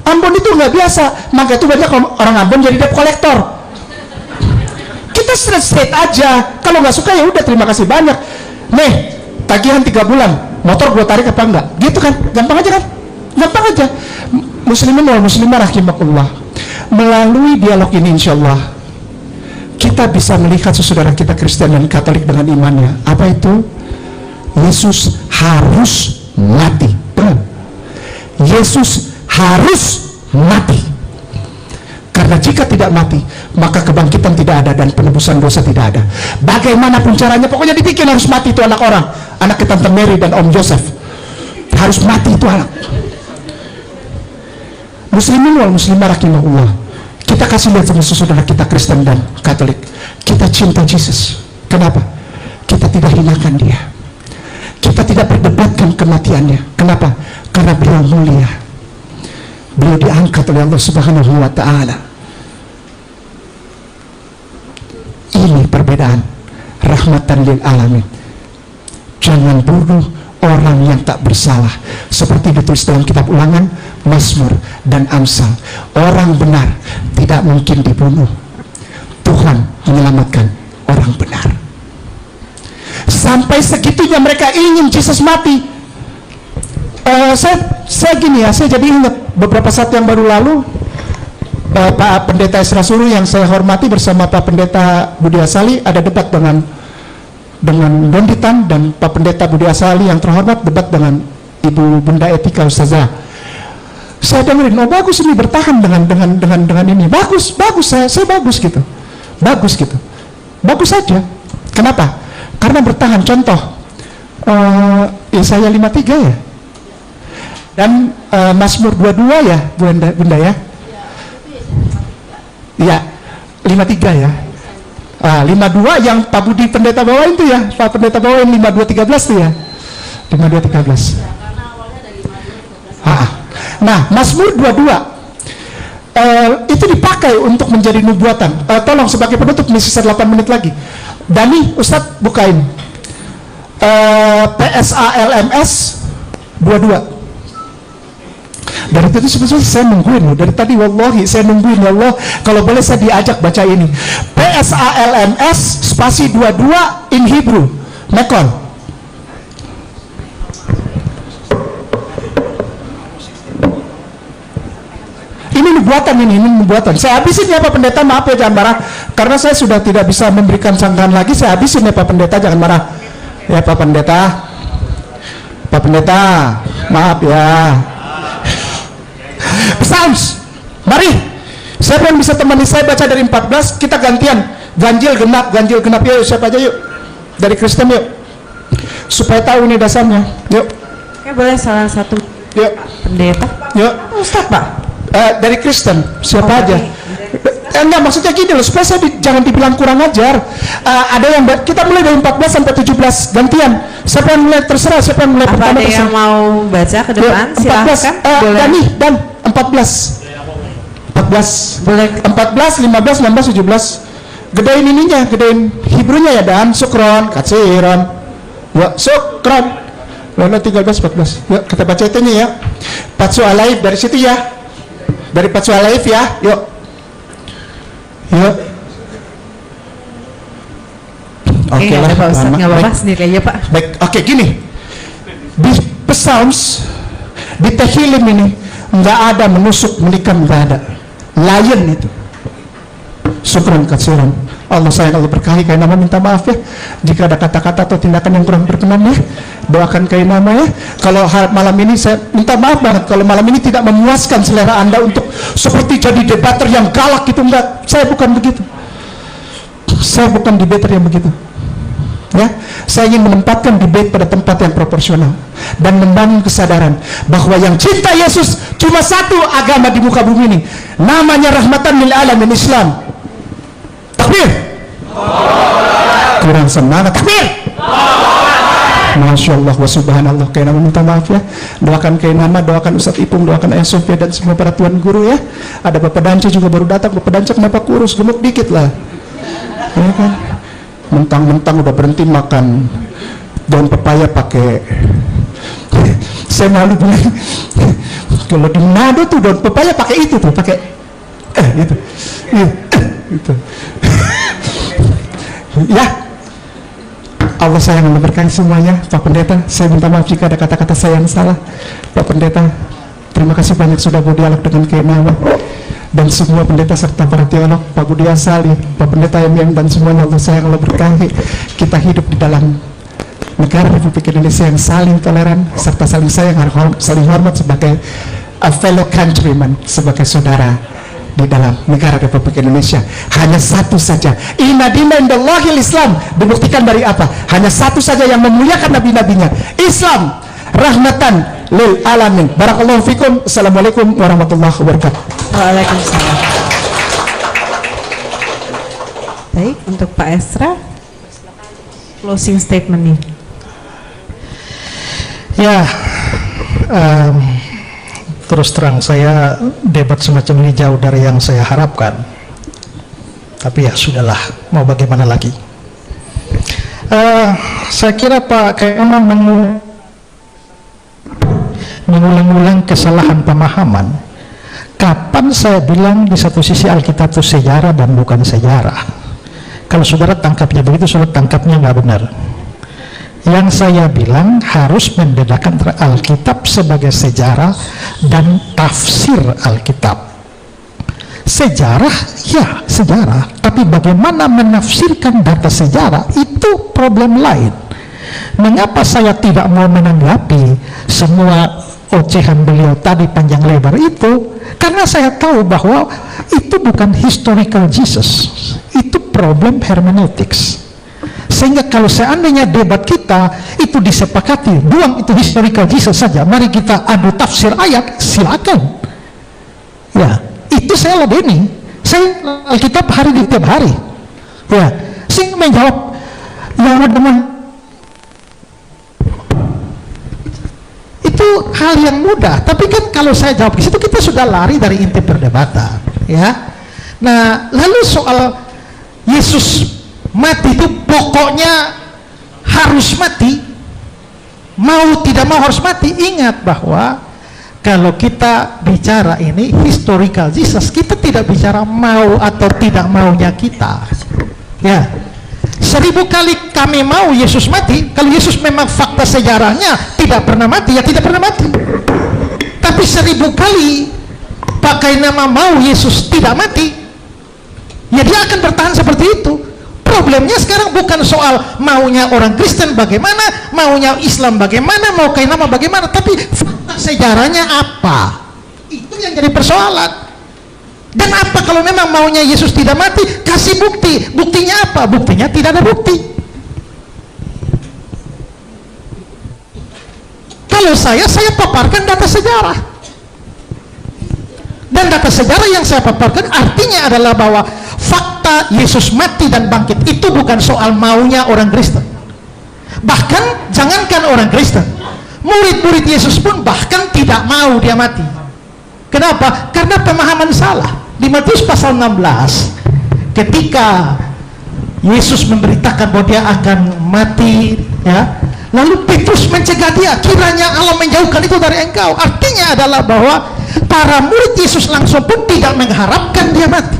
Ambon itu nggak biasa, maka itu banyak orang Ambon jadi debt collector. Kita straight aja, kalau nggak suka ya udah, terima kasih banyak. Nih, tagihan 3 bulan, motor gue tarik apa enggak? Gitu kan, gampang aja kan? Gampang aja. Muslimin wal muslimah rahimakumullah. melalui dialog ini insya Allah kita bisa melihat saudara kita Kristen dan Katolik dengan imannya. Apa itu? Yesus harus mati. Benar? Yesus harus mati. Karena jika tidak mati, maka kebangkitan tidak ada dan penebusan dosa tidak ada. Bagaimanapun caranya, pokoknya dibikin harus mati itu anak orang. Anak Tante Mary dan Om Joseph. Harus mati itu anak. Muslimin wal muslimah rahimahullah. Kita kasih lihat sama saudara kita Kristen dan Katolik. Kita cinta Yesus. Kenapa? Kita tidak hinakan dia. Kita tidak perdebatkan kematiannya. Kenapa? Karena beliau mulia. Beliau diangkat oleh Allah Subhanahu wa Ta'ala. Ini perbedaan. Rahmatan lil alamin. Jangan bunuh orang yang tak bersalah, seperti ditulis dalam kitab Ulangan, Mazmur, dan Amsal. Orang benar tidak mungkin dibunuh. Tuhan menyelamatkan orang benar. Sampai segitunya mereka ingin Yesus mati. Saya gini ya, saya jadi ingat beberapa saat yang baru lalu, Pak Pendeta Esra Suru yang saya hormati bersama Pak Pendeta Budi Asali ada debat dengan Donditan, dan Pak Pendeta Budi Asali yang terhormat debat dengan Ibu Bunda Etika Ustazah. Saya dengerin, oh bagus ini bertahan dengan ini, bagus saya bagus gitu, bagus saja. Kenapa? Karena bertahan. Contoh Yesaya 53 ya, dan Mazmur 22 ya Bunda ya, ya 53 ya. 52 yang Pak Budi Pendeta bawain tuh ya, Pak Pendeta bawain 5213 tuh ya, 5213. Nah, Mazmur 22 itu dipakai untuk menjadi nubuatan. Tolong sebagai penutup, ini sisa 8 menit lagi. Dani, Ustadz bukain PSALMS 22. Dari tadi sebetulnya saya nungguin loh, dari tadi wallahi saya nungguin, ya Allah kalau boleh saya diajak baca ini. PSALMS spasi 22 in Hebrew, Mekon. Ini nubuatan. Saya habisin ya Pak Pendeta, maaf ya jangan marah, karena saya sudah tidak bisa memberikan sangkaan lagi. Saya habisin ya Pak Pendeta, jangan marah ya Pak Pendeta. Pak Pendeta, maaf ya. Psalms, mari siapa yang bisa temani saya baca dari 14, kita gantian, ganjil genap yuk, siapa aja yuk dari Kristen yuk, supaya tahu ini dasarnya. Yuk. Oke, boleh salah satu Yuk. pendeta. Yuk. Ustaz Pak. Dari Kristen siapa aja. Enggak, maksudnya gini loh, supaya saya jangan dibilang kurang ajar. Ada yang kita mulai dari 14 sampai 17 gantian. Siapa yang mulai, terserah siapa yang mulai. Apa pertama ada yang mau baca ke depan? Silahkan. Boleh. Dani dan 14 Boleh. 14, 15, 16, 17. Gedein ininya, gedein Hebrunya ya, dan sukron, katsiran. Ya, sukron. Lalu 13, 14. Yuk kita baca itunya ya. Patsu alaif dari situ ya. Dari Patsu alaif ya. Yuk. Yuk. Oke lah, Pak Ustadz, nggak apa-apa, baik. sendiri aja Pak. Baik, oke gini. Di Psalms, di Tehillim ini nggak ada menusuk, menikam, nggak ada. Lion itu. Syukran katsiran. Allah sayang, Allah berkahi Kain Nama, minta maaf ya jika ada kata-kata atau tindakan yang kurang berkenan ya. Doakan Kain Nama ya. Kalau malam ini saya minta maaf banget kalau malam ini tidak memuaskan selera Anda untuk seperti jadi debater yang galak gitu, enggak. Saya bukan begitu. Saya bukan debater yang begitu. Ya, saya ingin menempatkan debate pada tempat yang proporsional dan membangun kesadaran bahwa yang cinta Yesus cuma satu agama di muka bumi ini, namanya rahmatan lil alamin, Islam. Takbir. Kurang semangat. Takbir. Masya Allah wa subhanallah. Kain Nama minta maaf ya. Doakan Kain Nama, doakan Ustadz Ipung, doakan Ayah Sofia dan semua para tuan guru ya. Ada Bapak Dance juga baru datang. Bapak Dance kenapa kurus, gemuk dikit lah ya kan. Mentang-mentang udah berhenti makan daun pepaya pakai, saya malu bilang kalau di Manado tuh daun pepaya pakai itu tuh, pakai gitu. Gitu. Ya, Allah sayang memberkati semuanya. Pak Pendeta, saya minta maaf jika ada kata-kata saya yang salah. Pak Pendeta, terima kasih banyak sudah berdialog dengan Kain Nama. dan semua pendeta serta para teolog, Pak Budi Asali, Pak Pendeta Emian, dan semuanya Allah sayang, Allah berkahi. Kita hidup di dalam negara Republik Indonesia yang saling toleran serta saling sayang, saling hormat sebagai a fellow countryman, sebagai saudara di dalam negara Republik Indonesia. Hanya satu saja, inna dina indallahil Islam. Dibuktikan dari apa? Hanya satu saja yang memuliakan nabi-nabinya, Islam, rahmatan lil alamin. Barakallahu fikum. Assalamualaikum warahmatullahi wabarakatuh. Waalaikumsalam. Baik, untuk Pak Esra, closing statement nih. Ya, terus terang saya debat semacam ini jauh dari yang saya harapkan. Tapi ya sudahlah, mau bagaimana lagi. Saya kira Pak emang mengulang-ulang kesalahan pemahaman. Kapan saya bilang di satu sisi Alkitab itu sejarah dan bukan sejarah? Kalau saudara tangkapnya begitu, saudara tangkapnya nggak benar. Yang saya bilang harus membedakan antara Alkitab sebagai sejarah dan tafsir Alkitab. Sejarah, ya sejarah, tapi bagaimana menafsirkan data sejarah itu problem lain. Mengapa saya tidak mau menanggapi semua ocehan beliau tadi panjang lebar itu? Karena saya tahu bahwa itu bukan historical Jesus, itu problem hermeneutics. Sehingga kalau seandainya debat kita itu disepakati, buang itu historical Jesus saja, mari kita adu tafsir ayat, silakan. Ya, itu saya ladeni. Saya Alkitab hari di tiap hari. Ya, saya menjawab yang teman itu hal yang mudah. Tapi kan kalau saya jawab di situ kita sudah lari dari inti perdebatan. Ya, nah lalu soal Yesus mati itu pokoknya harus mati, mau tidak mau harus mati. Ingat bahwa kalau kita bicara ini historical Jesus, kita tidak bicara mau atau tidak maunya kita. Ya, 1000 kali kami mau Yesus mati, kalau Yesus memang fakta sejarahnya tidak pernah mati, ya tidak pernah mati. Tapi 1000 kali pakai nama mau Yesus tidak mati, ya dia akan bertahan seperti itu. Problemnya sekarang bukan soal maunya orang Kristen bagaimana, maunya Islam bagaimana, mau kain nama bagaimana, tapi fakta sejarahnya apa? Itu yang jadi persoalan. Dan apa kalau memang maunya Yesus tidak mati? Kasih bukti. Buktinya apa? Buktinya tidak ada bukti. Kalau saya paparkan data sejarah. Dan data sejarah yang saya paparkan artinya adalah bahwa fakta Yesus mati dan bangkit itu bukan soal maunya orang Kristen. Bahkan jangankan orang Kristen, murid-murid Yesus pun bahkan tidak mau dia mati. Kenapa? Karena pemahaman salah. Di Matius pasal 16, ketika Yesus memberitakan bahwa dia akan mati, ya, lalu Petrus mencegah dia, kiranya Allah menjauhkan itu dari engkau. Artinya adalah bahwa para murid Yesus langsung pun tidak mengharapkan dia mati.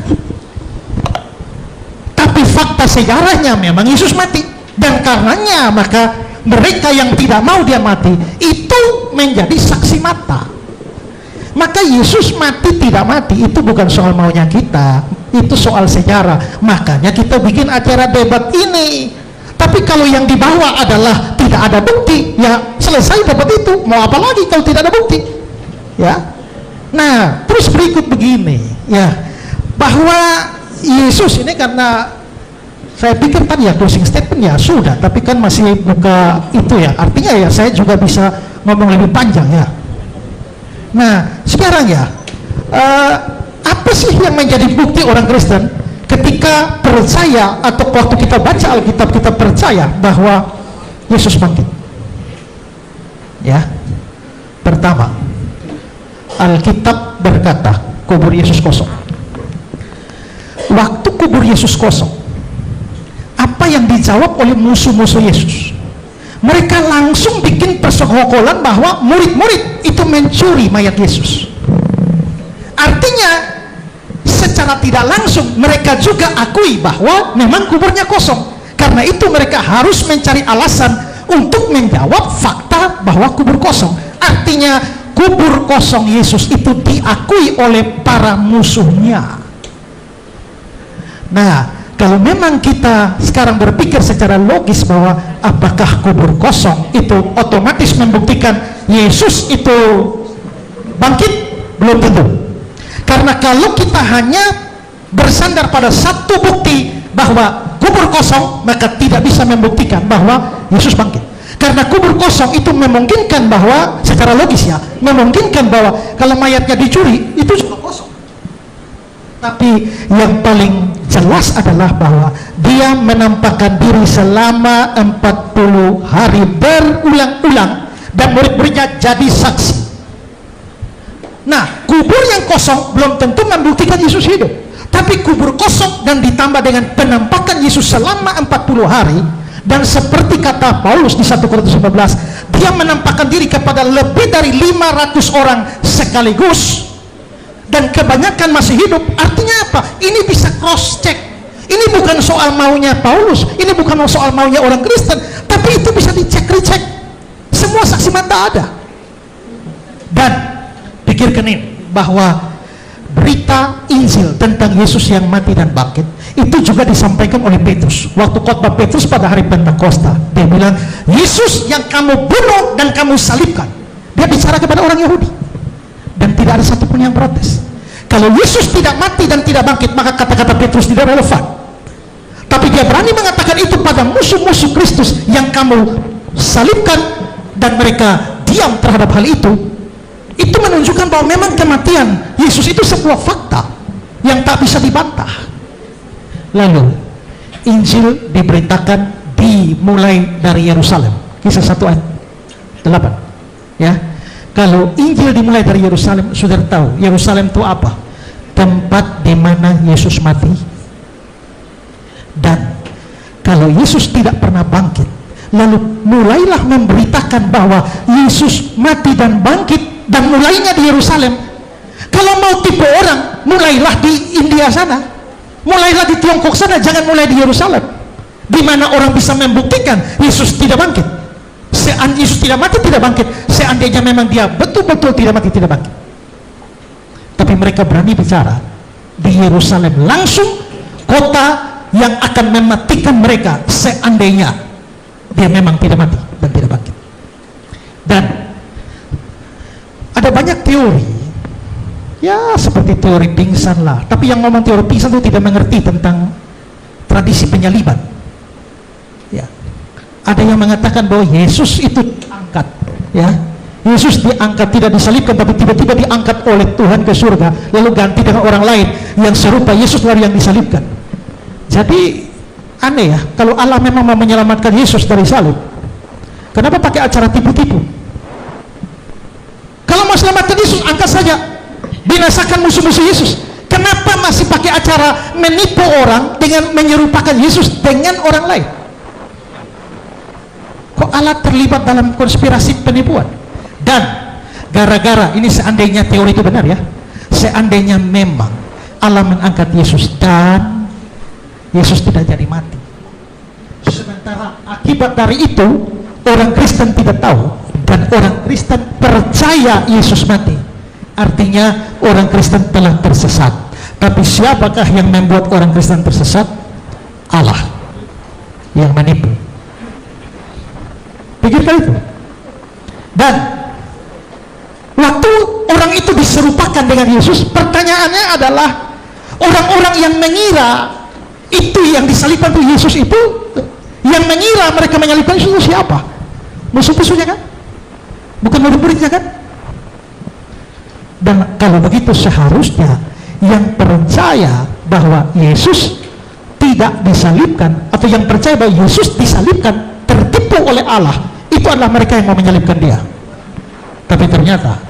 Tapi fakta sejarahnya memang Yesus mati, dan karenanya maka mereka yang tidak mau dia mati itu menjadi saksi mata. Maka Yesus mati tidak mati itu bukan soal maunya kita, itu soal sejarah. Makanya kita bikin acara debat ini. Tapi kalau yang dibawa adalah tidak ada bukti, ya selesai debat itu. Mau apa lagi kalau tidak ada bukti? Ya. Nah, terus berikut begini, ya, bahwa Yesus ini, karena saya pikir tadi ya closing statement ya sudah, tapi kan masih buka itu ya, artinya ya saya juga bisa ngomong lebih panjang ya. Nah, sekarang ya, apa sih yang menjadi bukti orang Kristen ketika percaya atau waktu kita baca Alkitab kita percaya bahwa Yesus bangkit? Ya, pertama, Alkitab berkata kubur Yesus kosong. Waktu kubur Yesus kosong, apa yang dijawab oleh musuh-musuh Yesus? Mereka langsung bikin persekongkolan bahwa murid-murid itu mencuri mayat Yesus. Artinya secara tidak langsung mereka juga akui bahwa memang kuburnya kosong. Karena itu mereka harus mencari alasan untuk menjawab fakta bahwa kubur kosong. Artinya kubur kosong Yesus itu diakui oleh para musuhnya. Nah, kalau memang kita sekarang berpikir secara logis bahwa apakah kubur kosong itu otomatis membuktikan Yesus itu bangkit? Belum tentu. Karena kalau kita hanya bersandar pada satu bukti bahwa kubur kosong, maka tidak bisa membuktikan bahwa Yesus bangkit. Karena kubur kosong itu memungkinkan bahwa secara logis ya, memungkinkan bahwa kalau mayatnya dicuri itu juga kosong. Tapi yang paling jelas adalah bahwa dia menampakkan diri selama 40 hari berulang-ulang dan murid-muridnya jadi saksi. Nah, kubur yang kosong belum tentu membuktikan Yesus hidup. Tapi kubur kosong dan ditambah dengan penampakan Yesus selama 40 hari, dan seperti kata Paulus di 1 Korintus 15, dia menampakkan diri kepada lebih dari 500 orang sekaligus, dan kebanyakan masih hidup. Artinya apa? Ini bisa cross check. Ini bukan soal maunya Paulus, ini bukan soal maunya orang Kristen, tapi itu bisa dicek recheck. Semua saksi mata ada. Dan pikirkan ini, bahwa berita Injil tentang Yesus yang mati dan bangkit itu juga disampaikan oleh Petrus waktu khotbah Petrus pada hari Pentakosta. Dia bilang, Yesus yang kamu bunuh dan kamu salibkan. Dia bicara kepada orang Yahudi dan tidak ada satupun yang protes. Kalau Yesus tidak mati dan tidak bangkit, maka kata-kata Petrus tidak relevan. Tapi dia berani mengatakan itu pada musuh-musuh Kristus yang kamu salibkan, dan mereka diam terhadap hal itu. Itu menunjukkan bahwa memang kematian Yesus itu sebuah fakta yang tak bisa dibantah. Lalu Injil diberitakan dimulai dari Yerusalem. Kisah 1 ayat 8. Ya, kalau Injil dimulai dari Yerusalem, saudara tahu Yerusalem itu apa? Tempat di mana Yesus mati. Dan kalau Yesus tidak pernah bangkit, lalu mulailah memberitakan bahwa Yesus mati dan bangkit, dan mulainya di Yerusalem. Kalau mau tipu orang, mulailah di India sana, mulailah di Tiongkok sana, jangan mulai di Yerusalem, di mana orang bisa membuktikan Yesus tidak bangkit. Yesus tidak mati, tidak bangkit, seandainya memang dia betul-betul tidak mati, tidak bangkit. Tapi mereka berani bicara di Yerusalem langsung, kota yang akan mematikan mereka seandainya dia memang tidak mati dan tidak bangkit. Dan ada banyak teori, ya seperti teori pingsan lah. Tapi yang ngomong teori pingsan itu tidak mengerti tentang tradisi penyaliban. Ya, ada yang mengatakan bahwa Yesus itu diangkat, ya, Yesus diangkat, tidak disalibkan, tapi tiba-tiba diangkat oleh Tuhan ke surga, lalu ganti dengan orang lain yang serupa Yesus lalu yang disalibkan. Jadi aneh ya, kalau Allah memang mau menyelamatkan Yesus dari salib, kenapa pakai acara tipu-tipu? Kalau mau selamatkan Yesus, angkat saja, binasakan musuh-musuh Yesus. Kenapa masih pakai acara menipu orang dengan menyerupakan Yesus dengan orang lain? Kok Allah terlibat dalam konspirasi penipuan? Dan gara-gara ini, seandainya teori itu benar ya, seandainya memang Allah mengangkat Yesus dan Yesus tidak jadi mati, sementara akibat dari itu orang Kristen tidak tahu, dan orang Kristen percaya Yesus mati, artinya orang Kristen telah tersesat. Tapi siapakah yang membuat orang Kristen tersesat? Allah yang menipu. Pikirkan itu. Dan waktu orang itu diserupakan dengan Yesus, pertanyaannya adalah orang-orang yang mengira itu yang disalibkan itu Yesus, itu yang mengira mereka menyalibkan Yesus itu siapa? Musuh-musuhnya kan? Bukan murid-muridnya kan? Dan kalau begitu seharusnya yang percaya bahwa Yesus tidak disalibkan, atau yang percaya bahwa Yesus disalibkan, tertipu oleh Allah, itu adalah mereka yang mau menyalibkan dia. Tapi ternyata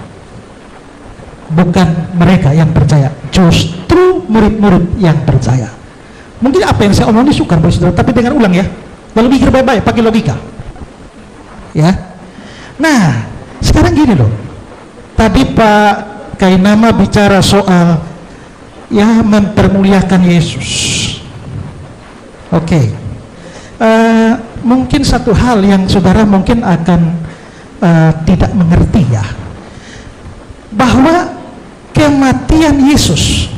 bukan mereka yang percaya, justru murid-murid yang percaya. Mungkin apa yang saya omong ini sukar bagi saudara, tapi dengar ulang ya, lalu pikir baik-baik, pakai logika ya. Nah sekarang gini loh, tadi Pak Kainama bicara soal ya mempermuliakan Yesus. Oke. Mungkin satu hal yang saudara mungkin akan tidak mengerti ya, bahwa kematian Yesus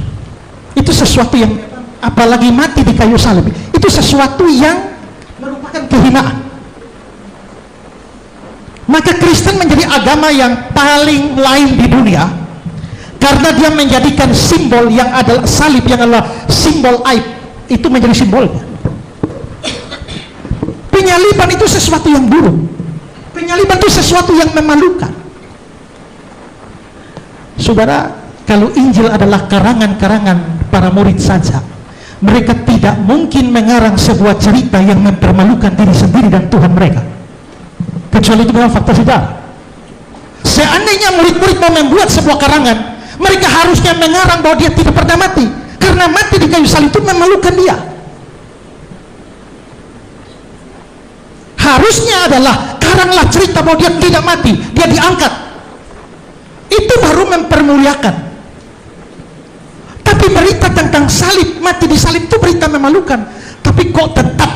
itu sesuatu yang, apalagi mati di kayu salib, itu sesuatu yang merupakan kehinaan. Maka Kristen menjadi agama yang paling lain di dunia karena dia menjadikan simbol yang adalah salib, yang adalah simbol aib, itu menjadi simbolnya. Penyaliban itu sesuatu yang buruk. Penyaliban itu sesuatu yang memalukan. Saudara, kalau Injil adalah karangan-karangan para murid saja, mereka tidak mungkin mengarang sebuah cerita yang mempermalukan diri sendiri dan Tuhan mereka, kecuali itu memang fakta sejarah. Seandainya murid-murid mau membuat sebuah karangan, mereka harusnya mengarang bahwa dia tidak pernah mati, karena mati di kayu salib itu memalukan dia. Harusnya adalah karanglah cerita bahwa dia tidak mati, dia diangkat. Itu baru mempermuliakan. Tapi berita tentang salib, mati di salib itu berita memalukan. Tapi kok tetap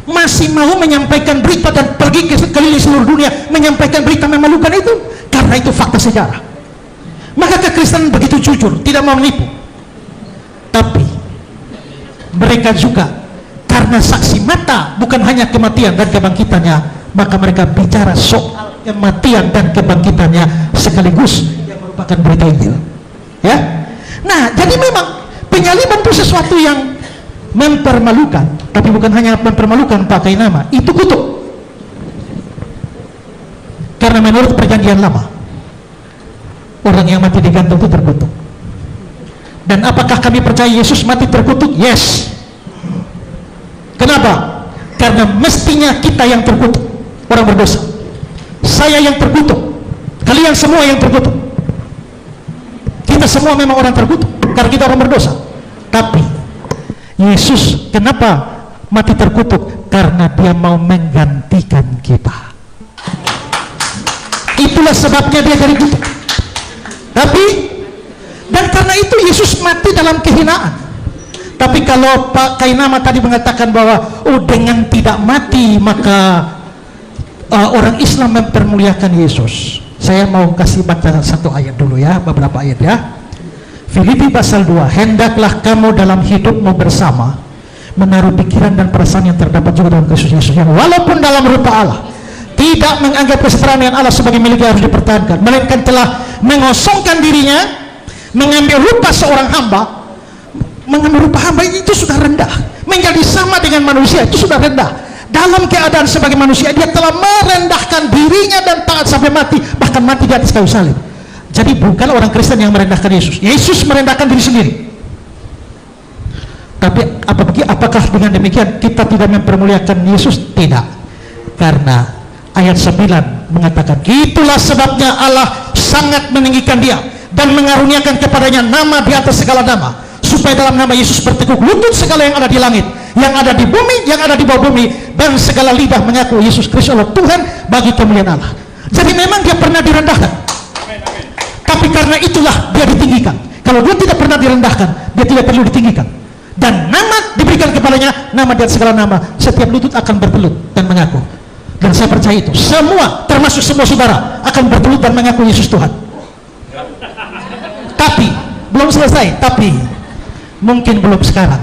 masih mau menyampaikan berita dan pergi ke keliling seluruh dunia menyampaikan berita memalukan itu? Karena itu fakta sejarah. Maka kekristenan begitu jujur, tidak mau menipu. Tapi mereka juga karena saksi mata, bukan hanya kematian dan kebangkitannya, maka mereka bicara soal kematian dan kebangkitannya sekaligus yang merupakan berita Injil. Ya. Nah, jadi memang penyaliban itu sesuatu yang mempermalukan, tapi bukan hanya mempermalukan pakai nama, itu kutuk. Karena menurut perjanjian lama, orang yang mati digantung itu terkutuk. Dan apakah kami percaya Yesus mati terkutuk? Yes. Kenapa? Karena mestinya kita yang terkutuk, orang berdosa. Saya yang terkutuk, kalian semua yang terkutuk. Kita semua memang orang terkutuk karena kita orang berdosa. Tapi Yesus kenapa mati terkutuk? Karena dia mau menggantikan kita. Itulah sebabnya dia jadi kutuk. Tapi dan karena itu Yesus mati dalam kehinaan. Tapi kalau Pak Kainama tadi mengatakan bahwa dengan tidak mati maka orang Islam mempermuliakan Yesus, saya mau kasih baca satu ayat dulu ya, beberapa ayat ya. Filipi pasal 2, hendaklah kamu dalam hidupmu bersama menaruh pikiran dan perasaan yang terdapat juga dalam Kristus Yesus, yang walaupun dalam rupa Allah tidak menganggap kesetaraan dengan Allah sebagai milik yang harus dipertahankan, melainkan telah mengosongkan dirinya, mengambil rupa seorang hamba. Mengambil rupa hamba itu sudah rendah, menjadi sama dengan manusia itu sudah rendah. Dalam keadaan sebagai manusia dia telah merendahkan dirinya dan taat sampai mati, bahkan mati di atas kayu salib. Jadi bukan orang Kristen yang merendahkan Yesus, Yesus merendahkan diri sendiri. Tapi apakah dengan demikian kita tidak mempermuliakan Yesus? Tidak. Karena ayat 9 mengatakan, itulah sebabnya Allah sangat meninggikan dia dan mengaruniakan kepadanya nama di atas segala nama, supaya dalam nama Yesus bertekuk lutut segala yang ada di langit, yang ada di bumi, yang ada di bawah bumi, dan segala lidah mengaku Yesus Kristus adalah Tuhan bagi kemuliaan Allah. Jadi memang dia pernah direndahkan, tapi karena itulah dia ditinggikan. Kalau dia tidak pernah direndahkan, dia tidak perlu ditinggikan. Dan nama diberikan kepadanya, nama dan segala nama, setiap lutut akan bertelut dan mengaku. Dan saya percaya itu semua, termasuk semua saudara, akan bertelut dan mengaku Yesus Tuhan. Tapi belum selesai, tapi mungkin belum sekarang.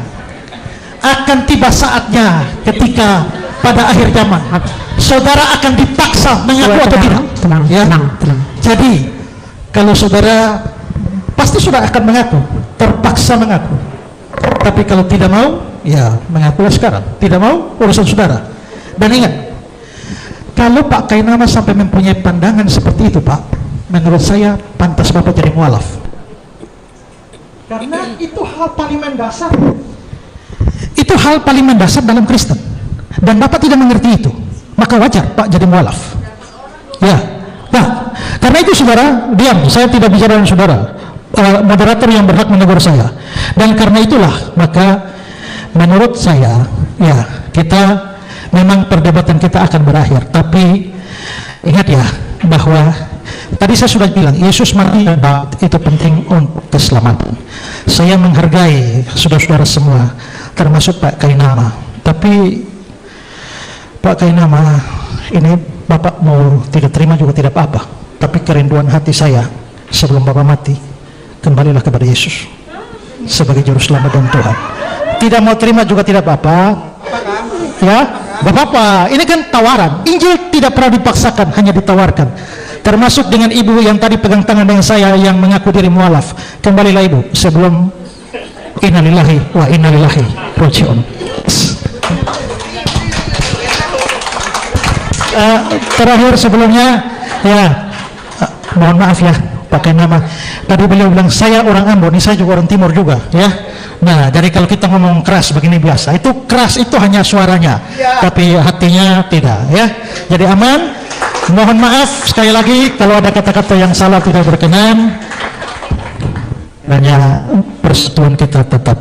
Akan tiba saatnya ketika pada akhir zaman saudara akan dipaksa mengaku atau tidak. Tenang. Jadi kalau saudara pasti sudah akan mengaku, terpaksa mengaku. Tapi kalau tidak mau, ya mengaku sekarang. Tidak mau, urusan saudara. Dan ingat, kalau Pak Kainama sampai mempunyai pandangan seperti itu Pak, menurut saya pantas Bapak jadi mualaf. Karena itu hal paling mendasar. Itu hal paling mendasar dalam Kristen. Dan Bapak tidak mengerti itu, maka wajar Pak jadi mualaf. Ya. Nah, karena itu saudara, diam, saya tidak bicara dengan saudara. Moderator yang berhak menegur saya. Dan karena itulah, maka menurut saya, ya, kita memang perdebatan kita akan berakhir. Tapi ingat ya, bahwa tadi saya sudah bilang Yesus mati itu penting untuk keselamatan. Saya menghargai saudara-saudara semua, termasuk Pak Kainama. Tapi Pak Kainama, ini Bapak mau tidak terima juga tidak apa-apa. Tapi kerinduan hati saya, sebelum Bapak mati, kembalilah kepada Yesus sebagai juru selamat dan Tuhan. Tidak mau terima juga tidak apa-apa, ya, gak apa-apa. Ini kan tawaran. Injil tidak pernah dipaksakan, hanya ditawarkan. Termasuk dengan ibu yang tadi pegang tangan dengan saya yang mengaku diri mualaf. Kembalilah ibu sebelum innalillahi wa inna ilaihi raji'un. Terakhir sebelumnya, ya, mohon maaf ya, pakai nama. Tadi beliau bilang saya orang Ambon, ini saya juga orang Timur juga, ya. Nah, jadi kalau kita ngomong keras begini biasa, itu keras itu hanya suaranya, tapi hatinya tidak, ya. Jadi aman. Mohon maaf sekali lagi kalau ada kata-kata yang salah tidak berkenan. Hanya persatuan kita tetap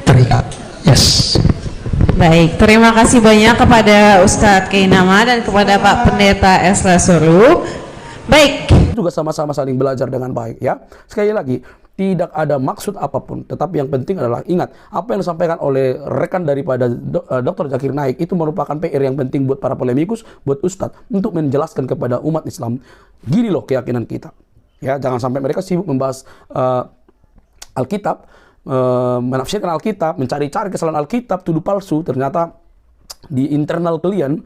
terikat. Yes. Baik, terima kasih banyak kepada Ustadz Keinama dan kepada Pak Pendeta Esra Suru. Baik. Juga sama-sama saling belajar dengan baik, ya. Sekali lagi, tidak ada maksud apapun, tetapi yang penting adalah ingat apa yang disampaikan oleh rekan daripada Dr. Zakir Naik itu merupakan PR yang penting buat para polemikus, buat Ustadz untuk menjelaskan kepada umat Islam, gini loh keyakinan kita, ya. Jangan sampai mereka sibuk membahas Alkitab, menafsirkan Alkitab, mencari-cari kesalahan Alkitab, tuduh palsu. Ternyata di internal kalian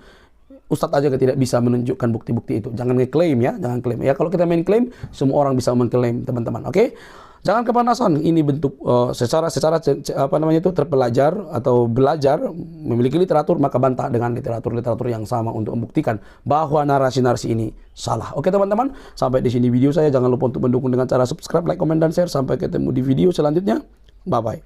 Ustadz aja tidak bisa menunjukkan bukti-bukti itu. Jangan ngeklaim, ya, jangan klaim. Ya, kalau kita main klaim, semua orang bisa mengklaim, teman-teman. Oke? Jangan kepanasan. Ini bentuk secara apa namanya itu terpelajar atau belajar memiliki literatur, maka bantah dengan literatur yang sama untuk membuktikan bahwa narasi-narasi ini salah. Oke, teman-teman, sampai di sini video saya. Jangan lupa untuk mendukung dengan cara subscribe, like, komen, dan share. Sampai ketemu di video selanjutnya. Bye bye.